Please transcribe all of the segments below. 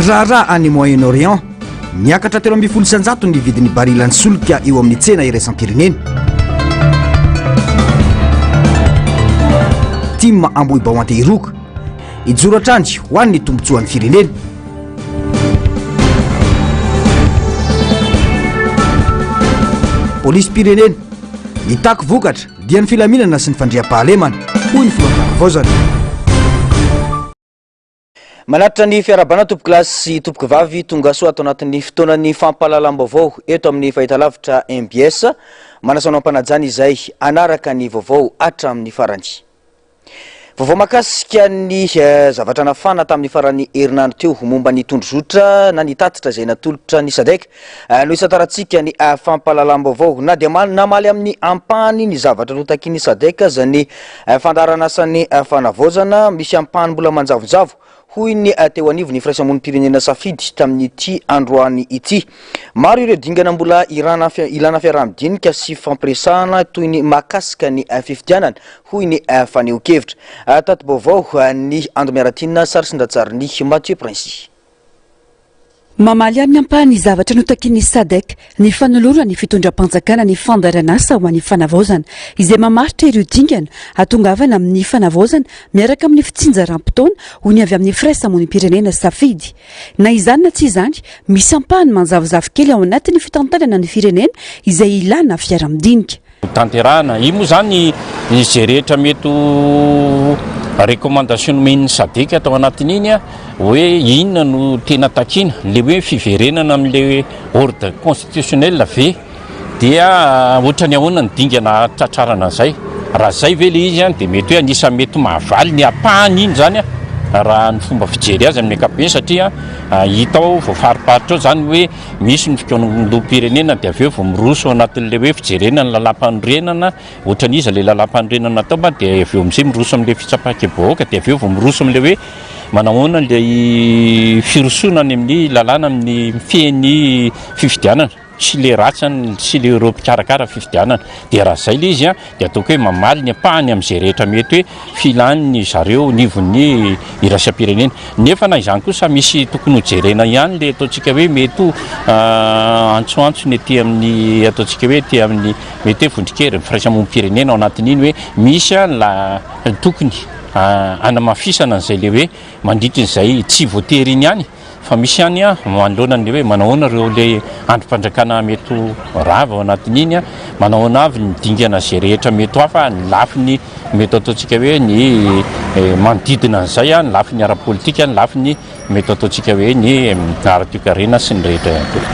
Raha any Moyen-Orient miakatra 3.7 ny vidin'ny baril ny solika eo amin'ny tsena iraisam-pirenena. Team Ambohiba Antehiroka ijoro atrandy ho an'ny tombotsoan'ny firenena. Polisy pirenena mitaky vokatra dia ny filaminana sy ny fandriam-pahalemana hoy ny filohan-karavozana. Manatitra ny fiarabana tompoky lasy sy tompoky vavy tonga soa ato anatin'ny fotoanan'ny fampahalalam-baovao eto amin'ny fahitalavitra MBS manasana ampanajana izay anaraka ny vaovao hatramin'ny farany. Vaovao makasika ny zavatra nafana tamin'ny farany herinandro teo momba ny tondrozotra na ny tatitra izay natolotra ny SADC no isataratsika ny fampahalalam-baovao na dia namaly amin'ny ampahany ny zavatra notakin'ny SADC zany fandarana asany fanavozana misy ampahany mbola manjavonjavo hoy ny teo anivo ny firaisamonim-pirenena safidy tamin'ity androany ity. Maro ireo dingana mbola ilana fiaraha-midinika sy fampiresahana toy ny makasika ny fifidianana hoy ny faneho-kevitra. Tato-baovao ny Andomiaratina sary sindatsariny Mathieu Prince. Mamaly amin'ny ampahany zavatra notakin'ny SADC ny fanolorana ny fitondram-panjakana ny fandaranasa ho an'ny fanavozana izay mamaritra ireo dingana atongavana amin'ny fanavozana miaraka amin'ny fitsinjaram-potoana ho ny avy amin'ny firaisamonim-pirenena safidy. Na izany na tsy izany misy ampahany manjavozavo kely ao anatin'ny fitantanana ny firenena izay ilana fiara-midinika. Tanterana io moa zany izay rehetra mety recommandation nomen'ny SADC atao anatin'iny hoe inona no tena takina le hoe fiverenana amin'le ordre constitutionnel ve dia ohatrany ahoana ny dingana tratrarana zay. Raha zay ve le izy dia mety hoe anisany mety mahavaly ny ampahany iny zany raha ny fomba fijery azy amin'ny ankapobeny satria hitao voafariparitra ao zany hoe misy ny fikonam-pirenena dia aveo vao miroso anatin'le hoe fijerenana lalam-panorenana ohatran'izy le lalam-panorenana atao dia aveo amin'izay miroso amin'le fitsapan-kebahoaka dia aveo vao miroso amin'le hoe manahoana le firosonany amin'ny lalàna amin'ny fiheny fifidianana sy le ratsany sy le Europe karakara fifidianana. Dia raha zay le izy dia ataoko hoe mamaly ny ampahany amin'izay rehetra mety hoe filany zareo nivon'ny iraisam-pirenena. Nefa na izany kosa misy tokony hojerena ihany le ataontsika hoe mety antsoantsony ety amin'ny ataontsika hoe ety amin'ny mety hoe vondrikery ny firaisamonim-pirenena ao anatin'iny hoe misy la tokony anamafisana an'izay le hoe mandritra n'izay tsy voatery iny ihany fa misy ihany manoloana le hoe manahoana reo le androm-pandrakana mety rava ao anatin'iny manahoana avy ny dingana zay rehetra mety hafa ny lafiny mety ataontsika hoe ny manodidina an'izay ny lafiny ara-politika ny lafiny mety ataontsika hoe ny ara-toekarena sy ny rehetra ihany koa.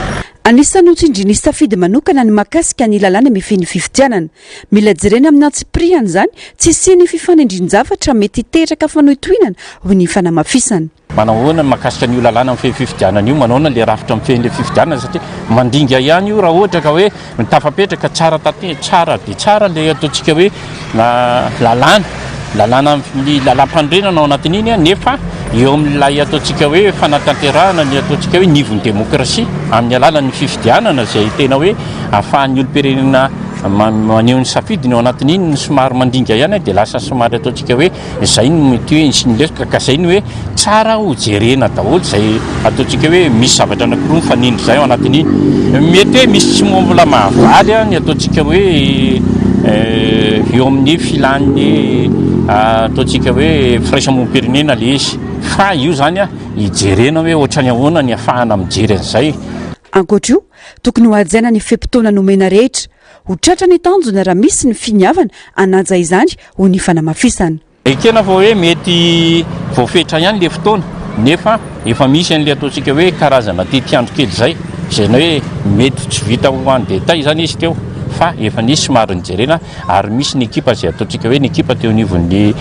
Anisany notsindriny safidy manokana ny makasika ny lalàna mifeny fifidianana. Mila jerena amin'ny antsipriany zany tsy siny fifanindrin-javatra mety teraka fanohitoinana ho ny fanamafisana. Manahoana makasika n'io lalàna amin'ny fifidianana io manahoana le rafitra amin'ny le fifidianana satria mandinga ihany io raha ohatra ka hoe tafapetraka tsara tsara dia tsara le ataontsika hoe lalàna amin'ny lalam-panorenana ao anatin'iny nefa eo amin'ilay ataontsika hoe fanatanterahana ny ataontsika hoe nivon'ny demokrasia amin'ny alalan'ny fifidianana zay tena hoe ahafahan'ny olo-pirenena maneho ny safidiny ao anatin'iny somary mandinga ihany dia lasa somary ataontsika hoe zay no mety hoe insinilesika ka zay ny hoe tsara ho jerena daholo zay ataontsika hoe misy zavatra anankiroa mifanindry zay ao anatin'iny. Mety hoe misy tsy mbola mahavaly ny ataontsika hoe eo amin'ny filan'ny ataontsika hoe firaisamonim-pirenena le izy fa io zany hijerena hoe ohatrany ahoana ny ahafahana mijery an'izay. Ankoatra io tokony ho hajaina ny fe-potoana nomena rehetra ho tratra ny tanjona raha misy ny finiavana anaja izany ho ny fanamafisana. Ekena vao hoe mety voafetra ihany le fotoana nefa efa misy an'le ataontsika hoe karazana tetiandro kely zay hoe mety tsy vita ho any detay zany izy teo fa efa nisy somary nijerena ary misy ny ekipa zay ataontsika hoe ny ekipa teo anivon'ny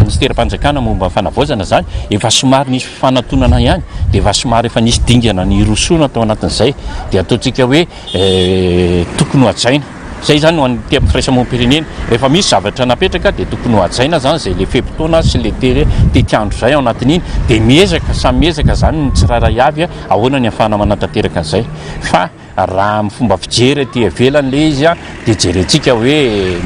ministera-panjakana momba fanavozana zany efa somary nisy fanatonana ihany dia efa somary efa nisy dingana ny rosona tao anatin'izay dia ataontsika hoe tokony ho hajaina. Zay zany ho an'ny amin'ny firaisamonim-pirenena rehefa misy zavatra napetraka dia tokony ho hajaina zany zay le fe-potoana sy le tetiandro zay ao anatin'iny dia miezaka samy miezaka zany ny tsiraray avy ahoana ny ahafahana manantanteraka an'izay fa raha amin'ny fomba fijery ty ivelany le izy dia jerentsika hoe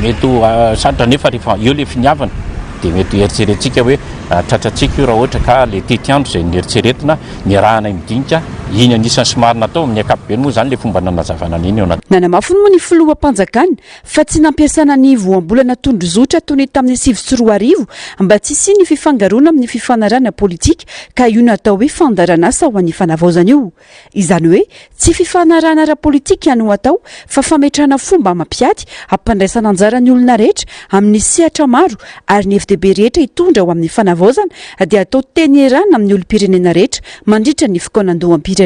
mety sarotra nefa rehefa eo le finiavana dia mety eritserentsika hoe tratratsika io raha ohatra ka le tetiandro zay nieritseretina ny rahana midinika iny anisan'ny somarina atao amin'ny ankapobeny moa zany le fomba nanazavana an'iny eo anaty nanamafy moa ny filoham-panjakana fa tsy nampiasana ny voambolana tondrozotra tony tamin'ny 2024 mba tsy sy ny fifangaroana amin'ny fifanarana politika ka io natao hoe fandaranasa ho an'ny fanavaozana io izany hoe tsy fifanarana ara-politika ihany ho atao fa fametrahana fomba mampiady hampandraisana anjara ny olona rehetra amin'ny sehatra maro ary ny FDB rehetra hitondra ho amin'ny fanavaozana dia atao teny erana amin'ny olom-pirenena rehetra mandritra ny fikaonandoham-pirenena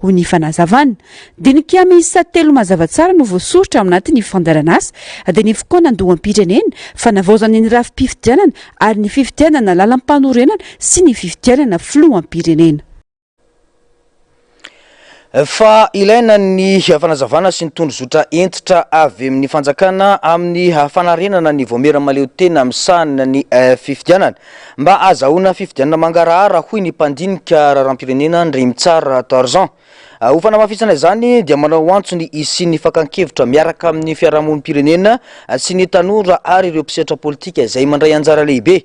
ho ny fanazavana dinika miisa 3 mazava tsara no voasoritra aminatin'ny fandaranasa dia ny fikaonandoham-pirenena fanavaozana ny rafi-pifidianana ary ny fifidianana lalam-panorenana sy ny fifidianana filoham-pirenena. Fa ilaina ny fanazavana sy ny tondrozotra entitra avy amin'ny fanjakana amin'ny fanarenana ny voamera maleo tena misahana ny fifidianana mba azahoana fifidianana mangarahara hoy ny mpandinika raharam-pirenena Ndrimitsara Tarzan. Ho fanamafisana izany dia manao antsony isy ny fakan-kevitra miaraka amin'ny fiarahamonim-pirenena sy ny tanora ary ireo mpisehatra politika izay mandray anjara lehibe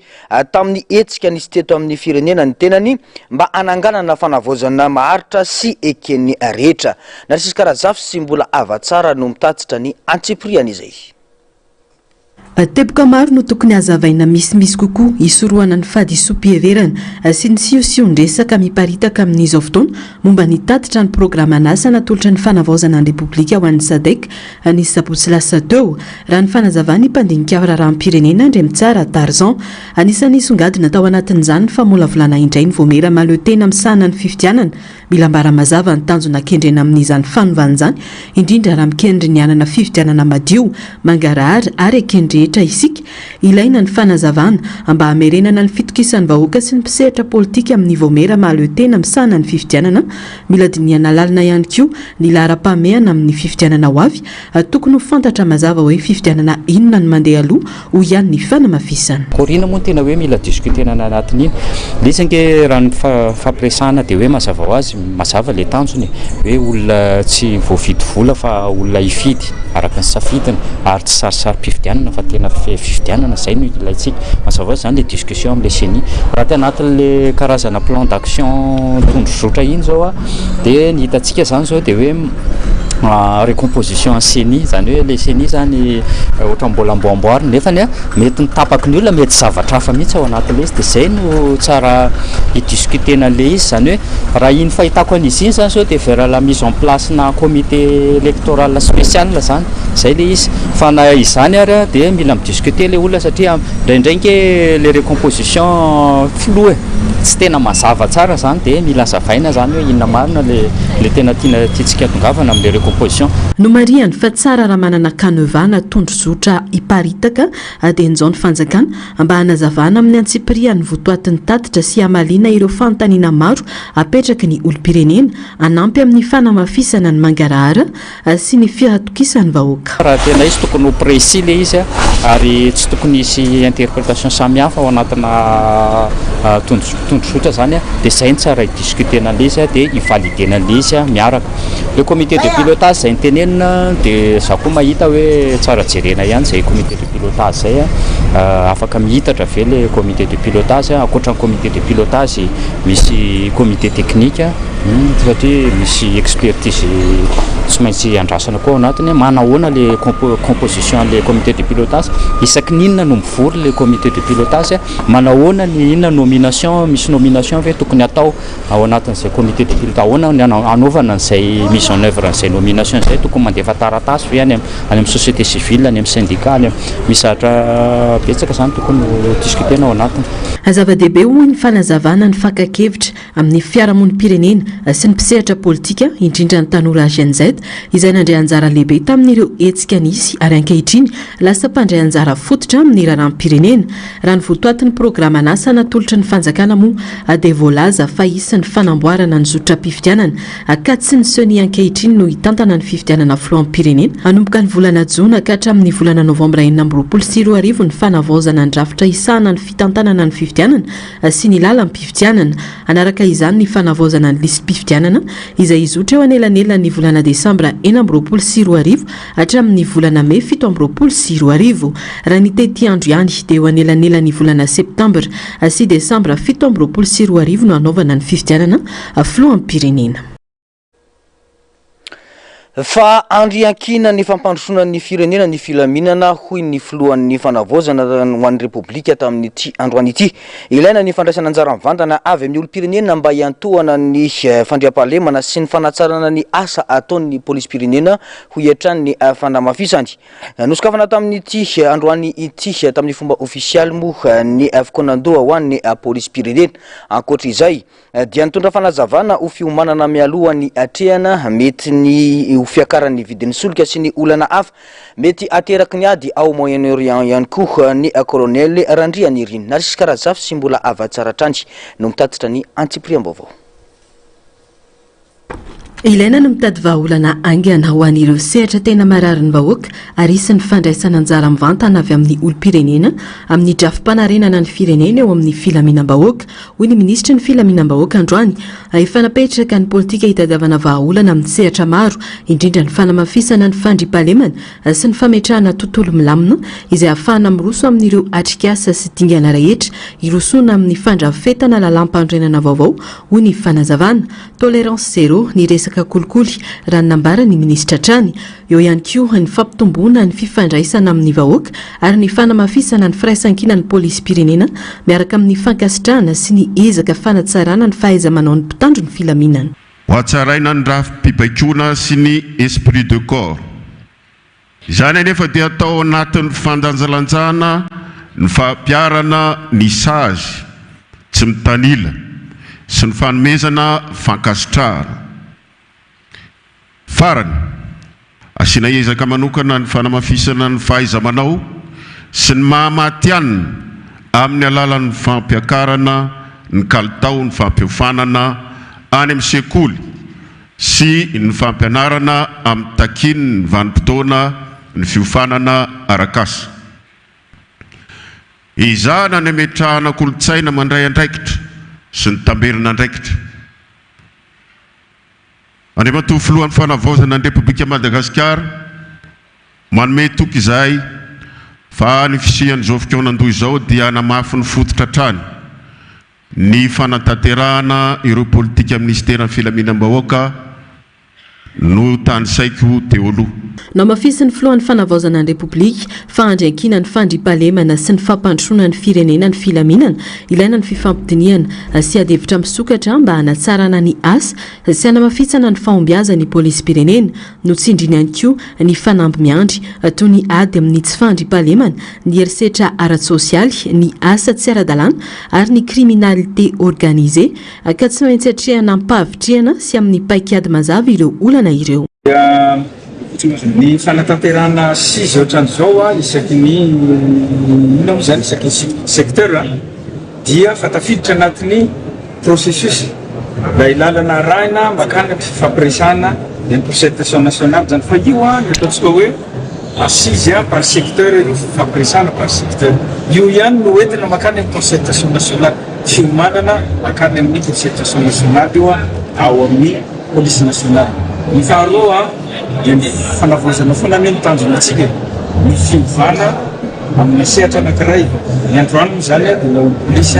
tamin'ny hetsika nisy teto amin'ny firenena ny tenany mba ananganana fanavaozana maharitra sy eken'ny rehetra. Narsisy karazafy sy mbola avatsara no mitatitra ny antsiprian'izay. Teboka maro no tokony hazavaina misimisy kokoa isorohana ny fahadisom-piheverana sy ny siosion-dresaka miparitaka amin'izao fotoana momba ny tatitra ny programa anasa natolotra ny fanavaozana ny repoblika ho an'ny SADC ny sabotsy lasa teo raha ny fanazavana ny mpandinika raharam-pirenena Ndrimitsara Tarzan anisan'ny songadina tao anatin'izany fa mola volana indray ny voamera maleo tena misahana ny fifidianana mila mbara mazava ny tanjona kendrena amin'izany fanovana izany indrindra raha mikendry ny anana fifidianana madio mangarahary ary ekendry isika ilaina ny fanazavana mba hamerenana ny fitokisan'ny vahoaka sy ny mpisehatra politika amin'ny voamera maleo tena misahana ny fifidianana mila diniana lalina ihany koa ny lara-pamehana amin'ny fifidianana ho avy tokony ho fantatra mazava hoe fifidianana inona ny mandeha aloha ho ihany ny fanamafisana. Korina moa tena hoe mila diskutenana anatin'iny lisanke raha ny fampiresahana dia hoe mazava ho azy mazava le tanjony hoe olona tsy voavidy vola fa olona hifidy araka ny safidina ary tsy sarisary-pifidianana fa tena fifidianana zay no ilaitsika mazava zany le discussion amin'le CENI raha ty anatin'le karazana plan d'action tondrozotra iny zao dia ny hitantsika zany zao dia hoe recomposition CENI zany hoe le CENI zany ohatra mbola amboamboarina nefany mety nitapaky ny olona mety zavatra hafa mihitsy ao anatin'le izy dia zay no tsara hidiscutena le izy zany hoe raha iny fahitako an'izy iny zany zao dia vers la mise en place na comité électoral spécial zany zay le izy fa na izany ary dia mila midiscuter le olona satria ndraindrainky le recomposition flou tsy tena mazava tsara zany dia mila zavaina zany hoe inona marina le tena tiantsika tongavana amin'le recomposition. No mariany fa tsara raha manana kanevana tondrozotra hiparitaka dia injao ny fanjakana mba hanazavana amin'ny antsipriany votoatin'ny tatitra sy hamalina ireo fanontaniana maro apetraka ny olom-pirenena anampy amin'ny fanamafisana ny mangarahara sy ny fihatokisany vahoaka. Raha tena izy tokony ho précis le izy ary tsy tokony isy interprétation samihafa ao anatina tondrozotra zany dia zay ny tsara hidiscutena le izy dia hivalidena le izy miaraka. Le comité de pilotage zay nitenenina dia za koa mahita hoe tsara jerena ihany zay comité de pilotage zay afaka mihitatra ve le comité de pilotage akoatra ny comité de pilotage misy comité technique satria misy expertise tsy maintsy andrasana koa ao anatiny manahoana le composition le comité de pilotage isaky ny inona no mivory le comité de pilotage manahoana ny inona nomination misy nomination ve tokony atao ao anatin'izay comité de pilotage ahoana ny anaovana n'izay mise en œuvre n'izay nomination zay tokony mandefa taratasy ve any amin'ny société civile any amin'ny syndicat any misatra betsaka zany tokony discutena ao anatiny. Zava-dehibe hoy ny fanazavana ny fakan-kevitra amin'ny fiarahamonim-pirenena sy ny mpisehatra politika indrindra ny tanora GNZ izay nandray anjara lehibe tamin'ireo hetsika nisy ary ankehitriny lasa mpandray anjara fototra amin'ny raharam-pirenena raha ny votoatin'ny programa anasa natolotra ny fanjakana moa dia voalaza fa isan'ny fanamboarana ny zotra-pifidianana ka tsy ny seny ankehitriny no hitantana ny fifidianana filohampirenena anomboka ny volana jona ka hatramin'ny volana novambra 2024 ny fanavaozana ny drafitra isahana ny fitantanana ny fifidianana sy ny lalam-pifidianana anaraka izany ny fanavaozana ny lista mpifidianana izay izotra eo anelanela ny volana desambra 2024 hatramin'ny volana Mey 2024 raha ny tety andro ihany dia eo anelanela ny volana septambra sy desambra 2024 no anaovana ny fifidianana filohan'ny pirenena. Fa andriankina ny fampandrosoana ny firenena ny filaminana hoy ny filohan'ny fanavozana ho an'ny repoblika tamin'ity androany ity. Ilaina ny fandraisana anjara mivantana avy amin'ny olo-pirenena mba hiantohana ny fandriam-pahalemana sy ny fanatsarana ny asa ataon'ny polisy-pirenena ho hiatrany ny fanamafisany. Nosokafana tamin'ity androany ity tamin'ny fomba ofisialy moa ny fokonandoha ho an'ny polisy-pirenena. Ankoatr'izay dia nitondra fanazavana ho fiomanana mialohan'ny atrehana mety ny fiakaran'ny vidin'ny solika sy ny olana hafa mety ateraky ny ady ao Moyen-Orient ihany koa ny kolonely Randrianiriny. Narisy karazafy sy mbola avatsaratrany no mitatitra ny antsipriam-baovao. Ilaina no mitady vahaolana angana ho an'ireo sehatra tena marary ny vahoaka ary isan'ny fandraisana anjara mivantana avy amin'ny olo-pirenena amin'ny drafim-panarenana ny firenena eo amin'ny filaminam-bahoaka hoy ny minisitry ny filaminam-bahoaka androany. Efa napetraka ny politika hitadiavana vahaolana amin'ny sehatra maro indrindra ny fanamafisana ny fandriam-pahalemana sy ny fametrahana tontolo milamina izay ahafahana miroso amin'ireo atrikasa sy dingana rehetra irosoana amin'ny fandrafetana lalam-pandrenana vaovao hoy ny fanazavana. Tolérance zéro ny resaka kolikoly raha nambara ny minisitra trany. Eo ihany koa ny fampitomboana ny fifandraisana amin'ny vahoaka ary ny fanamafisana ny firaisan-kina ny polisy-pirenena miaraka amin'ny fankasitrahana sy ny ezaka fanatsarana ny fahaiza-manao ny mpitandro ny filaminana. Ho hatsaraina ny rafi-pibaikona sy ny esprit de corps. Izany anefa dia atao anatin'ny fandanjalanjana ny fampiarana ny sazy tsy mitanila sy ny fanomezana fankasitrahana. Farany asina ezaka manokana ny fanamafisana ny fahaiza-manao sy ny mahamatianina amin'ny alalan'ny fampiakarana ny kalitao ny fampiofanana any amin'ny sekoly sy ny fampianarana amin'ny takiny ny vanim-potoana ny fiofanana arakasa. Izahana ny ametrahana kolotsaina mandray andraikitra sy ny tamberina andraikitra. Andriamatoa filohan'ny fanavaozana ny Repoblika Madagasikara manome toky izay fa ny fisian'izao fotoanandoha izao dia namafy ny fototra trany ny fanatanterahana ireo politika ministera ny filaminam-bahoaka no tany saiko teo aloha. Namafisy ny filohan'ny fanavaozana ny Repoblika fa andriankina ny fandriam-pahalemana sy ny fampandrosoana ny firenena ny filaminana ilaina ny fifampidiniana sy adevitra misokatra mba hanatsarana ny asa sy hanamafisana ny fahombiazan'ny polisy-pirenena no tsindrina ihany koa ny fanamby miandry toy ny ady amin'ny tsy fandriam-pahalemana, ny herisetra ara-tsosialy, ny asa tsy ara-dalàna ary ny kriminalité organisée ka tsy maintsy hatrehana ampavitrihana sy amin'ny paikady mazava ireo olana ireo. Ny fanatanterahana 6 ohatran'izao isaky ny inona moa zany isaky ny secteur dia fatafiditra anatin'ny processus mba ilalana arahina makana fifampiresahana ny concertation nationale zany fa io ataontsika hoe assise par secteur io fifampiresahana par secteur io ihany no entina makana concertation nationale fiomanana makana amin'ny concertation nationale io ao amin'ny police nationale. Ny faharoa dia ny fanavozana foana ny tanjona antsika ny fiovana amin'ny sehatra anankiray. Ny androany zany dia olo polisy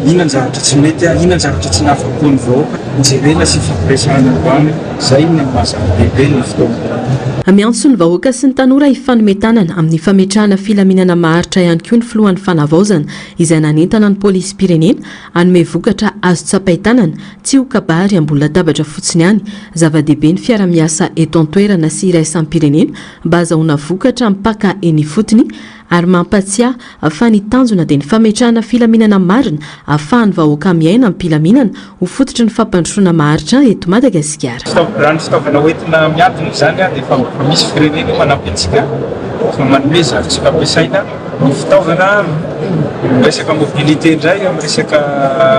inona ny zavatra tsy mety, inona ny zavatra tsy nahafa-po ny vahoaka, jerena sy fampiresahana androany. Zay ny mahazava-dehibe ny fotoana. Miantso ny vahoaka sy ny tanora ifanometanana amin'ny fametrahana filaminana maharitra ihany koa ny filohan'ny fanavaozana izay nanentana ny polisy-pirenena hanome vokatra azo tsapaitanana tsy ho kabary ambony latabatra fotsiny ihany. Zava-dehibe ny fiara-miasa eto an-toerana sy iraisan'ny-pirenena mba azahoana vokatra mpaka eny fotony ary mampatsiahy fa ny tanjona dia ny fametrahana filaminana marina ahafahan'ny vahoaka miaina amin'ny filaminana ho fototry ny fampandrosoana maharitra eto Madagasikara. Raha ny fitaovana hoentina miadina zany dia efa misy firenena manampy antsika fa manome zavintsika ampiasaina ny fitaovana resaka mobilité indray amin'ny resaka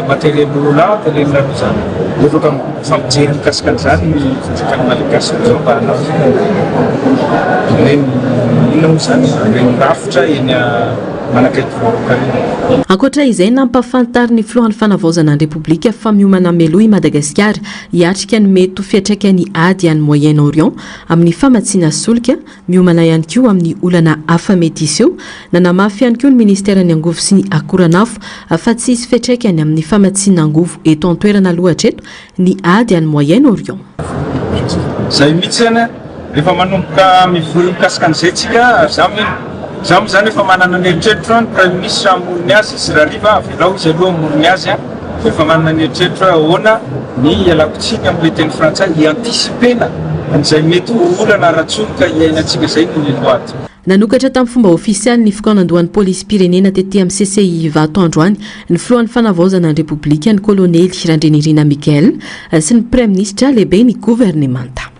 matériel roulant telena zany afaka fampijery mikasika an'izany ny fijakany malagasy zao mba hanao reny inona moa zany reny rafitra eny manakaiky vahoaka. Ankoatra izay nampafantary ny filohan'ny fanavaozana ny Repoblika fa miomana meloa i Madagasikara hiatrika ny mety ho fiantraikany ady any Moyen-Orient amin'ny famatsiana solika, miomana ihany koa amin'ny olana hafa mety iseo, nanamafy ihany koa ny ministera ny angovo sy ny akoranafo fa tsy hisy fiantraikany amin'ny famatsiana angovo eto an-toerana lohatreto ny ady any Moyen-Orient. Zay mihitsy zany rehefa manomboka mivory mikasika an'izay tsika zaho zany efa manana ny eritreritro ny Prime Ministre amorony azy izy rahariva avelao izy aloha amorony azy efa manana ny eritreritro ahoana ny ialakotsiny amin'ilay teny frantsay hiantisipena an'izay mety olana ratsoroka iainantsika zay ny loaty. Nanokatra tamin'ny fomba ofisialy ny fikanandohan'ny polisy pirenena tetỳ amin'ny CCI vato androany ny filohan'ny fanavaozana ny Repoblika ny kolonely Randrenirina Mikael sy ny Prime Ministre lehibe ny gouvernemanta.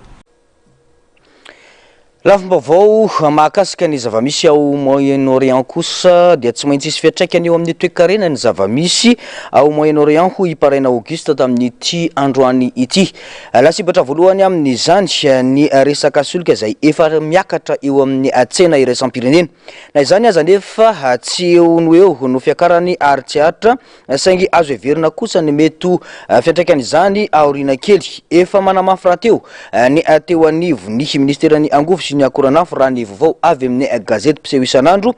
Lafim-baovao mahakasika ny zavamisy ao Moyen-Orient kosa dia tsy maintsy isy fiantraikany eo amin'ny toe-karena ny zavamisy ao Moyen-Orient ho iparaina Auguste tamin'ity androany ity. Lasibatra voalohany amin'izany ny resaka solika izay efa miakatra eo amin'ny tsena iraisam-pirenena. Na izany aza nefa tsy eo no eo no fiakarany ary tsy aritra saingy azo heverina kosa ny mety fiantraikany izany aoriana kely. Efa manamafy raha teo ny teo anivo ny ministerany angovo ny akoranafo raha ny vaovao avy amin'ny gazety mpiseho isan'andro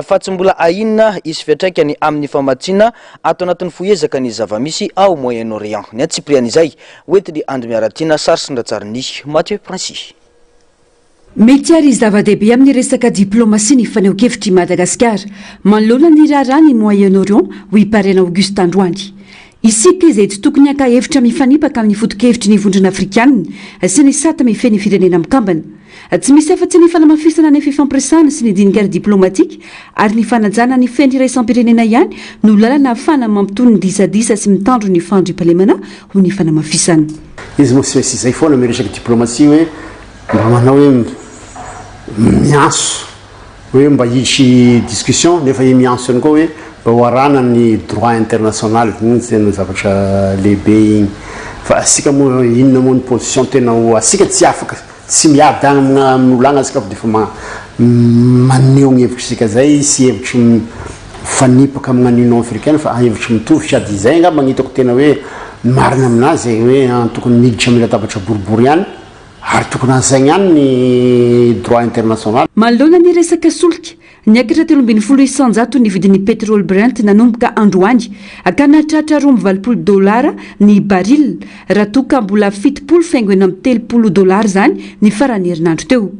fa tsy mbola ahina isy fiantraikany amin'ny famatsiana ato anatin'ny foezaka ny zavamisy ao Moyen-Orient. Ny antsiprian'izay hoetiny Andry Miaratina sary sy ndratsariny Mathieu Princy. Mety ary zava-dehibe amin'ny resaka diplomasia ny faneho-kevitry Madagasikara manoloana ny raharaha ny Moyen-Orient ho iparena Auguste androany. Isika izay tsy tokony haka-hevitra mifanipaka amin'ny foto-kevitry ny vondrona afrikanina sy ny sata mifeny firenena mikambana. Tsy misy afa-tsy ny fanamafisana ny fifampiresahana sy ny dinikary diplomatika ary ny fanajana ny fendry iraisam-pirenena ihany no lalana ahafahana mampitony ny disadisa sy mitandro ny fandriam-pahalemana ho ny fanamafisana. Izy moa sy izay foana miresaka diplomasia hoe mba manao hoe mianso hoe mba hisy discussion nefa mianso ihany koa hoe mba hoarana ny droit international sy ny zavatra lehibe igny fa asika moa inona moa ny position tena ho asika tsy afaka tsy miady amin'olo agny asika fa dia fa maneho ny hevitritsika zay sy hevitry mifanipaka amin'ny Union africaine fa hevitry mitovy sady izay nga magnitako tena hoe marina aminazy hoe tokony miditra amin'ny latabatra boribory ihany ary tokony ansaigny ihany ny droit international. Manoloana ny resaka solika niakatra 370 ny vidin'ny pétrole Brent nanomboka androany ka nahatratra $20 ny baril raha toka mbola $7.30 zany ny farany herinandro teo.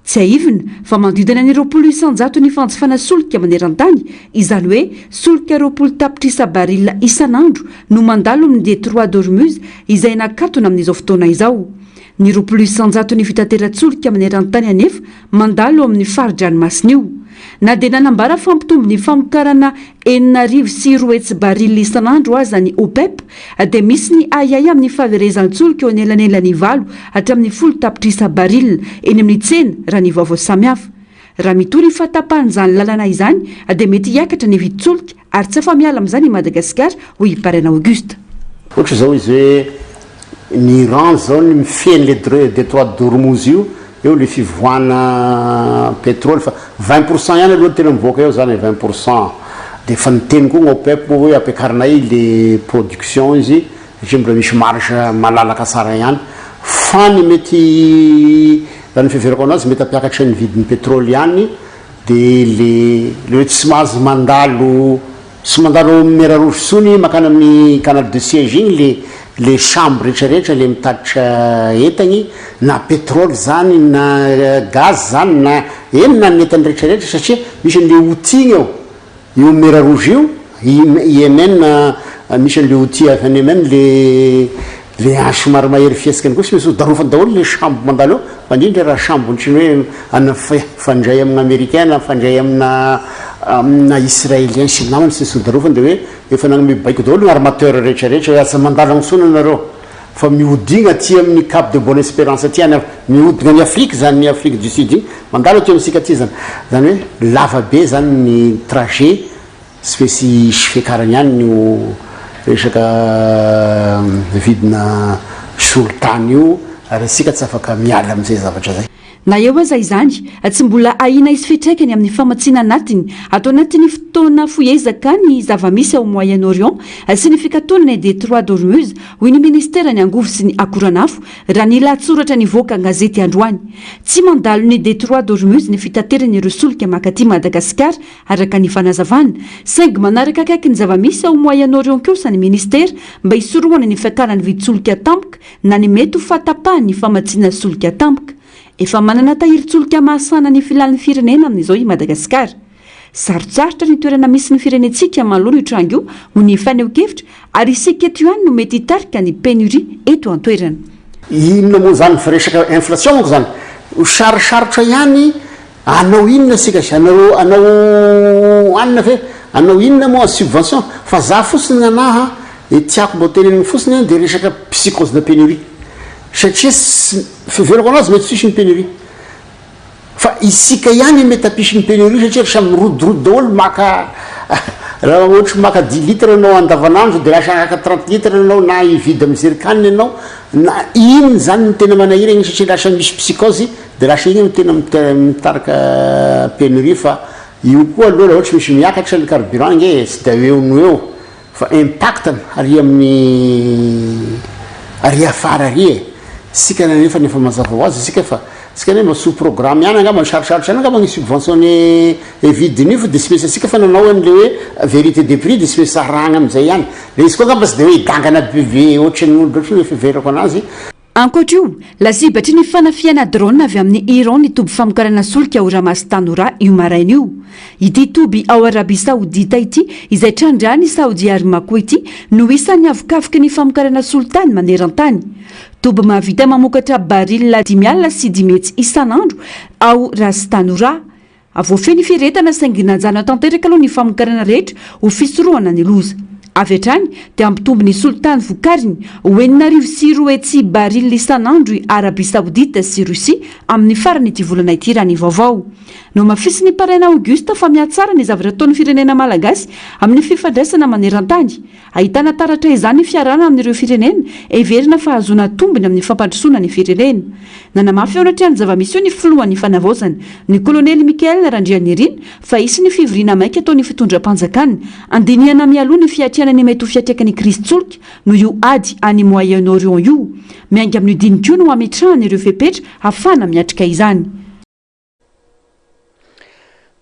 Tsy aivina fa mandidina ny 200 ny fanjifana solika maneran-tany izany hoe solika 20 tapitrisa baril isan'andro no mandalo amin'ny Detroit d'Ormuz izay nakatona amin'izao fotoana izao. Ny 200 ny fitateran-tsolika maneran-tany anefa mandalo amin'ny fari-dranomasina io. Na dia nanambara fampitombo ny famokarana 9.4 baril isan'andro aza ny OPEP dia misy ny ayay amin'ny fahaverezan-tsolika eo anelanelany 7 hatramin'ny 10 tapitrisa baril eny amin'ny tsena raha ny vaovao samihafa. Raha mitory fahatapahan'izany lalana izany dia mety hiakatra ny vidin-tsolika ary tsy afa-miala amin'izany i Madagasikara ho iparena Auguste. Ohatra zao izy hoe ny Iran zao ny mifeny le Detroit d'Ormuz io eo le fivoahana pétrole fa 20% ihany aloha tena mivoaka eo zany 20% dia fa niteny koa OPEP moa hoe ampiakarinay le production izy satria mbola misy marge malalaka tsara ihany fa ny mety raha ny fiheverako anazy mety ampiakatra ny vidin'ny pétrole ihany dia le hoe tsy mahazo mandalo meraroso sony makany amin'ny canal de siège igny le chambre rehetrarehetra le mitatitra entagny na pétrole zany na gaz zany na enina ny entany rehetrarehetra satria misy an'le outil eo io mera rouge io IMN misy an'le outil avy any IMN le somary mahery fiasikany koa sy misy darofany daholo le chambre mandalo eo fa indrindra raha chambre ohatrany hoe ana fandray amin'ny américaine fandray amina israélien sy namany sy sodarofany dia hoe efa nagnome baiko daholo ny armateur rehetrarehetra hoe asa mandala nosona nareo fa mihodigna aty amin'ny Cap de Bonne Espérance aty mihodigna ny Afrique zany ny Afrique du Sud igny mandalo aty amintsika aty zany hoe lava be zany ny trajet sy misy fiakarany ihany no resaka vidina solotany io ary asika tsy afaka miala amin'izay zavatra zay. na eo aza izany tsy mbola ahina izy fitraikany amin'ny famatsiana anatiny atao anatin'ny fotoana foezaka ny zava-misy ao Moyen-Orient sy ny fikatonana Détroit d'Ormuz hoy ny ministera ny angovo sy ny akoranafo raha ny lahatsoratra nivoaka gazety androany tsy mandalo ny Détroit d'Ormuz ny fitateran'ireo solika makaty Madagasikara araka ny fanazavana saingy manaraka akaiky ny zava-misy ao Moyen-Orient kosa ny ministera mba hisorohana ny fiakarany vidsolika tampoka na ny mety ho fatapahany ny famatsiana solika tampoka. Efa manana tahirin-tsolika mahasana ny filalin'ny firenena amin'izao i Madagasikara. Sarotsarotra ny toerana misy ny firenentsika manoloana io trango io ho ny faneho-kevitra ary isika eto ihany no mety hitarika ny pénurie eto an-toerana. Inona moa zany firesaka inflation moa zany sarosarotra ihany anao inona sika anao anina ve anao inona moa subvention fa za fotsiny anaha tiako mba teneniny fotsiny dia resaka psychose de pénurie satria fivelako anazy mety tsisy ny pénurie fa isika ihany mety ampisy ny pénurie satria samy mirodorody daholo maka raha ohatra maka 10 litre anao andavanandro dia lasa aka 30 litre anao na ividy amin'ny zerikaniny anao na iny zany no tena manahira igny satria lasa misy psychose dia lasa igny tena mitarika pénurie fa io koa aloha raha ohatra misy miakatra ny carburant nge tsy da eo no eo fa impactany ary amin'ny ary afara ary sika nefa nefa mazava ho azy sika fa sika nefa sous programme ihany angamba sarosarotra ihany angamba ny subventionné vidiny fa dia tsy misy asika fa nanao an'le hoe vérité des prix dia tsy misy sarahagna amin'izay ihany le izy koa angamba tsy dia hoe dangana bebe ohatran'ny olo loatra ny fiverako anazy. Ankoatra io lazibatry ny fanafiana drone avy amin'ny Iran ny toby famokarana solika ao Ramasy Tanora io maraina io. Ity toby ao Arabia Saodita ity izay trandrany Saudi Aramco ity no isan'ny avokafoky ny famokarana solitany maneran-tany. Toby mahavita mamokatra baril 5,5 isan'andro ao Ras Tanora. Avoafeny firetana saingy nanjana tanteraka aloha ny famokarana rehetra ho fisorohana ny loza. Avy hatrany dia ampitombo ny solitany vokariny ho 4,7 baril isan'andro i Arabia Saodita sy Russia amin'ny farany ity volana ity raha ny vaovao. No mafisy ny paraina Augusta fa mihatsara ny zavatra ataon'ny firenena malagasy amin'ny fifandraisana maneran-tany. Ahitana taratra izany ny fiarana amin'ireo firenena everina fa hahazoana tombony amin'ny fampandrosoana ny firenena. Nanamafy ao anatrany zava-misy io ny filohan'ny fanavaozana ny kolonely Mikael Randrianirina fa isy ny fivoriana maika ataon'ny fitondram-panjakana andinihana mialoha ny fiatriana ny mety ho fiatraikany Kristsolika no io ady any Moyen-Orient io miainga amin'ny dinikio no ametrahany ireo fepetra hafana miatrika izany.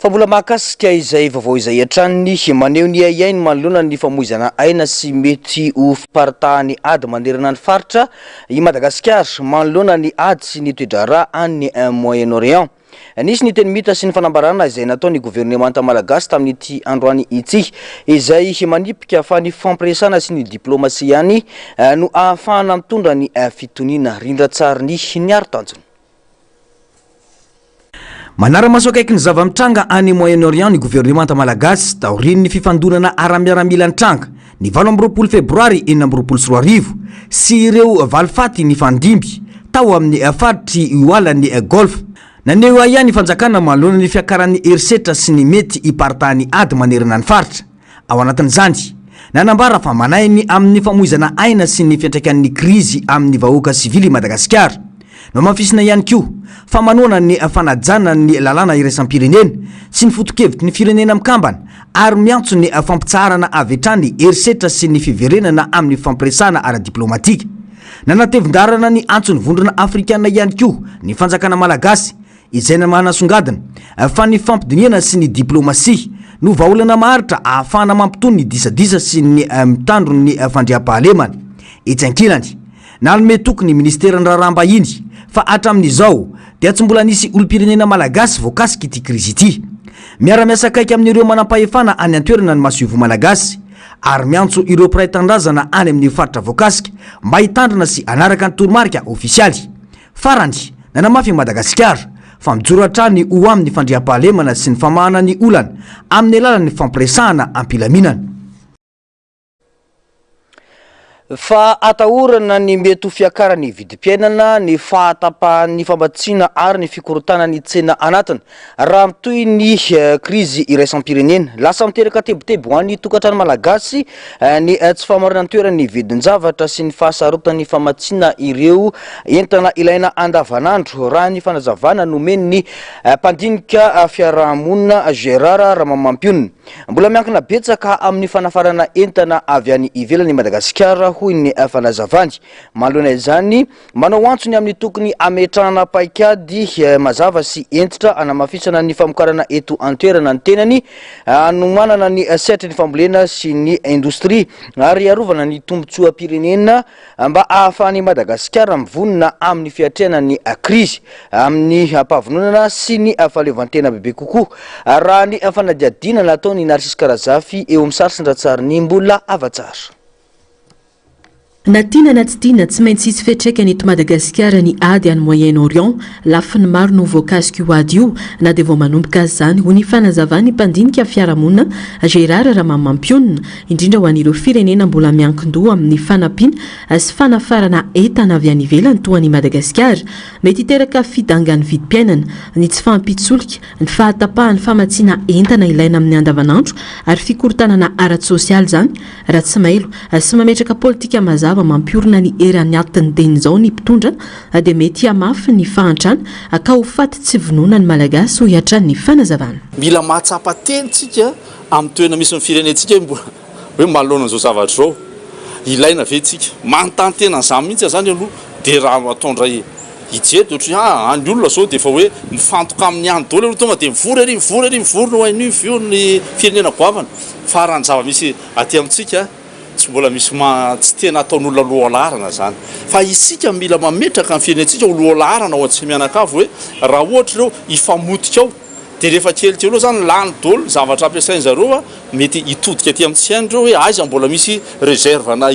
Fa mbola mahakasika izay vaovao izay hatrany maneho ny iainy manoloana ny famoizana aina sy mety ho fiparitahany ady manerana ny faritra i Madagasikara manoloana ny ady sy ny toedrara any Moyen-Orient. Nisy ny teny mita sy ny fanambarana izay nataony gouvernemanta malagasy tamin'ity androany ity izay manipika fa ny fampiresana sy ny diplomasia ihany no ahafahana mitondra ny fitoniana rindratsariny ny aro-tanjony. Manara-maso akaiky ny zava-mitranga any Moyen-Orient ny gouvernemanta malagasy taoriny ny fifandonana aramiaramila ny tranga ny 20 febroary 2024 sy ireo valifaty ny fandimby tao amin'ny faritry Iwalan'ny Golf. Naneho ihany fanjakana manoloana ny fiakaran'ny herisetra sy ny mety hiparitahany ady manerana ny faritra. Ao anatin'izany nanambara fa manainy amin'ny famoizana aina sy ny fiantraikan'ny krizy amin'ny vahoaka sivily Madagasikara. No mafisina ihany koa fa manoana ny fanajana ny lalàna iraisam-pirenena sy ny fotokevitry ny firenena mikambana ary miantso ny fampitsarana avy hatrany herisetra sy ny fiverenana amin'ny fampiresana ara-diplomatika. Nanatevin-darana ny antsony vondrona afrikana ihany koa ny fanjakana malagasy izay manasongadina fa ny fampidiniana sy ny diplomasia no vaolana maharitra ahafahana mampitony ny disadisa sy ny mitandro ny fandriam-pahalemana. Etsy ankilany nanome tokony ministeran'ny raharaha-mbahiny fa hatramin'izao dia tsy mbola nisy olom-pirenena malagasy voakasika ity krizy ity. Miara-miasa akaiky amin'ireo manam-pahefana any an-toerana ny masoivo malagasy ary miantso ireo mpiray tandrazana any amin'ny faritra voakasika mba hitandrina sy anaraka ny toromarika ofisialy. Farany nanamafy Madagasikara fa mijoro hatrany ho amin'ny fandriam-pahalemana sy ny famahana ny olana amin'ny alalan'ny fampiresahana ampilaminana. fa atahorana ny mety ho fiakarany vidim-piainana ny fahatapahan'ny fambatsina ary ny fikorotana ny tsena anatiny raha mitoy ny krizy iraisam-pirenena lasa miteraka tebotebo ho an'ny tokantrano malagasy ny tsy famarana ny toerany vidin-javatra sy ny fahasarotan'ny famatsina ireo entana ilaina andavanandro raha ny fanazavana nomeny ny mpandinika fiarahamonina Gérard Ramamampianina mbola miankina betsaka amin'ny fanafarana entana avy any ivelany Madagasikara hoy ny fanazavany manoloana izany manao antsony amin'ny tokony ametrahana paikady mazava sy entitra anamafisana ny famokarana eto antoerana ny tenany anomanana ny setry ny fambolena sy ny indostria ary arovana ny tombotsoa-pirenena mba ahafahany Madagasikara mivonona amin'ny fiatrehana ny krizy amin'ny mpahavononana sy ny fahaleovantena bebe kokoa raha ny fanadiadina nataony Narcisse Karazafy eo amin'ny sarisindra ny mbola avatsara. Na tiana na tsy tiana tsy maintsy hisy fiantraikany eto Madagasikara ny ady any Moyen-Orient lafiny maro no voakasika io ady io na dia vao manomboka azy zany ho ny fanazavany mpandinika fiarahamonina Gérard Ramamampianina indrindra ho an'ireo firenena mbola miankin-doha amin'ny fanampiana sy fanafarana entana avy any ivelany toa ny Madagasikara mety hiteraka fidangany vidim-piainana ny tsy fampitsolika ny fahatapahany famatsiana entana ilaina amin'ny andavanandro ary fikorotanana ara-tsosialy zany raha tsy mailo sy mametraka politika mazava mampiorina ny eran'ny atiny teny izao ny mpitondra dia mety hamafy ny fahantrana ka ho faty tsy vonoana ny malagasy ho hiatran'ny ny fanazavana. Mila mahatsapa tentsika amin'ny toerana misy ny firenentsika hoe malona izao zavatra zao ilaina vetsika manontany tena izany mihitsy zany aloha dia raha atondra hijery ohatra any olona zao dia efa hoe mifantoka amin'ny any daholo aloha tonga dia mivorona ho hainy vio ny firenena goavana farany zava-misy aty amintsika tsy mbola misy tsy tena ataon'olona loha larana zany fa isika mila mametraka ny firenentsika ho loha larana ho tsy mianakavo hoe raha ohatra ireo hifamotika ao dia rehefa kelikely aloha zany lany daholo zavatra ampiasainy zareo mety hitodika aty amin'ny tsain'ireo hoe aiza mbola misy réserve na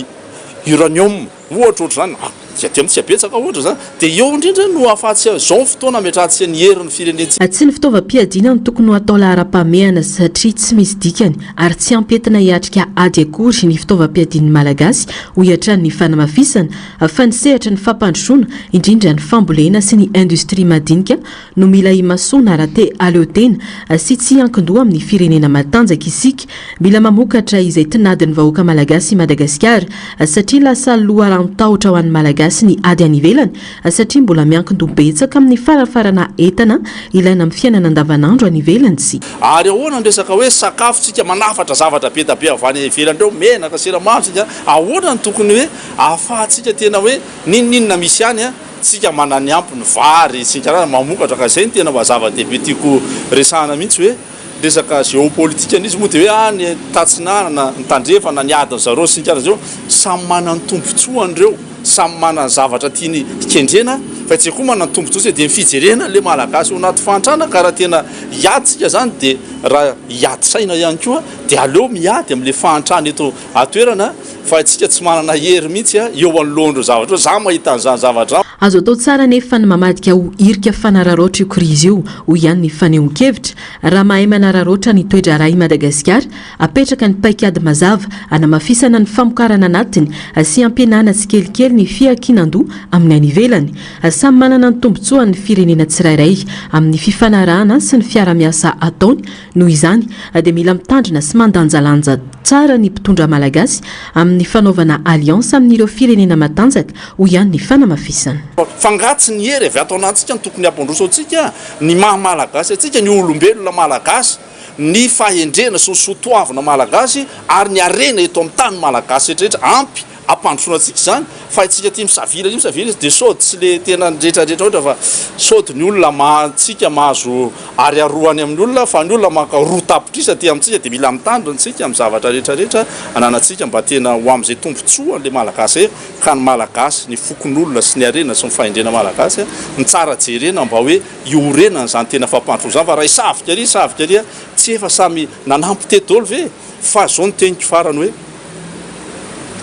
uranium ohatra zany aty amin'ny tsy abetsaka ohatra zany dia eo indrindra no ahafatsy zao fotoana ametrahantsika ny herin'ny firenentsika. Tsy ny fitaovam-piadiana no tokony ho atao lahara-pahamehana satria tsy misy dikany ary tsy ampetina hiatrika ady akory ny fitaovam-piadian'ny malagasy ho hiatran'ny fanamafisana fa ny sehatra ny fampandrosoana indrindra ny fambolena sy ny industria madinika no mila himasona raha te aleotena sy tsy ankin-doha amin'ny firenena matanjaka isika mila mamokatra izay tinadin'ny vahoaka malagasy Madagasikara satria lasa loharantahotra ho an'ny malagasy ny ady any ivelany satria mbola miankin-doha betsaka amin'ny farafarana entana ilaina amin'ny fiainana andavanandro any ivelany sy ary ahoana ndresaka hoe sakafo tsika manafatra zavatra be da be avany ivelany reo menaka siramamy tsika ahoana ny tokony hoe ahafahantsika tena hoe ninninona misy any tsika manany ampy ny vary tsika raha mamokatra ka izay ny tena zava-dehibe tiako resahana mihitsy hoe resaka géopolitika an'izy moa dia hoe ny tatsinanana ny tandrefana ny adiny zareo sy zao samy manany tombontsoan'ireo samy manany zavatra tiany hikendrena fa tsy koa manany tombontsoa dia mifijerena le malagasy ho anaty fahantrana ka raha tena hiaditsika zany dia raha hiadisaina ihany koa dia aleo miady amin'le fahantrana eto atoerana fa itsika tsy manana hery mihitsy eo anoloandreo zavatra za mahita an'izany zavatra azo atao tsara nefa ny mamadika ho irika fanararoatra io krizy io ho ihany ny fanehonkevitra raha mahay manararoatra ny toedra ray Madagasikara apetraka ny paikady mazava anamafisana ny famokarana anatiny sy ampianana tsikelikely ny fiakinan-doha amin'ny any ivelany samy manana ny tombontsoa ny firenena tsirairay amin'ny fifanarahana sy ny fiara-miasa ataony noho izany dia mila mitandrina sy mandanjalanja tsara ny mpitondra malagasy amin'ny fanaovana alliance amin'ireo firenena matanjaka ho ihany ny fanamafisana. Fangatsy ny hery avy atao anantsika ny tokony ampandroso atsika ny maha-malagasy atsika ny olombelona malagasy ny fahendrena sy ny sotoavina malagasy ary ny arena eto amin'ny tany malagasy rehetrarehetra ampy ampandrosona atsika zany fa itsika ty misavila izy dia sody tsy le tena rehetrarehetra ohatra fa sody ny olona mahatsika mahazo ary aroany amin'ny olona fa ny olona maka roa tapitrisa ty amintsika dia mila mitandrina antsika amin'ny zavatra rehetrarehetra ananatsika mba tena ho amin'izay tombontsoa le malagasy ka ny malagasy ny fokon'olona sy ny arena sy ny fahendrena malagasy ny tsara jerena mba hoe iorenana zany tena fampandroso zany fa raha isavika ary tsy efa samy nanampy teto daholo ve fa zao ny teniko farany hoe